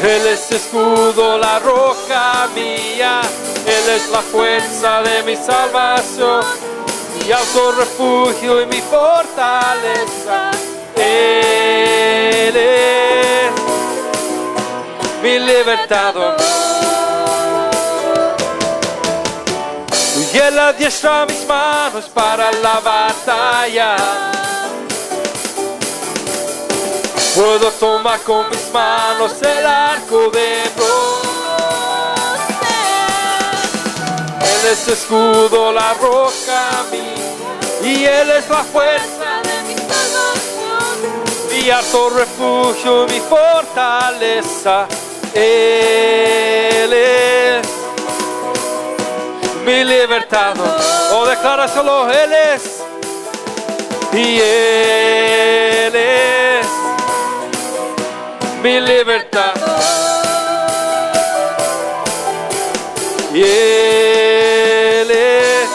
Él es escudo, la roca mía. Él es la fuerza de mi salvación, mi alto refugio y mi fortaleza. Él es mi libertador. Y Él adiestra mis manos para la batalla. Puedo tomar con mis manos el arco de bronce. Él es escudo, la roca mía, y Él es la fuerza de mi salvación. mi alto refugio, mi fortaleza. Él es mi libertador. Oh, decláraselo, Él es. Y Él es mi libertador. Y Él es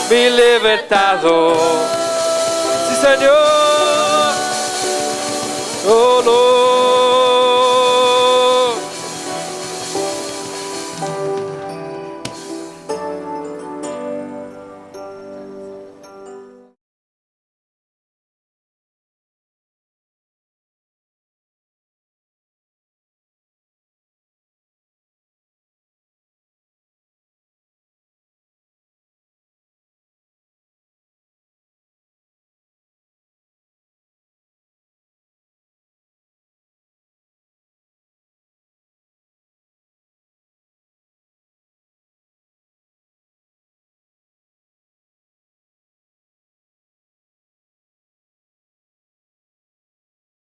mi libertador. Sí, Señor. Oh, Lord.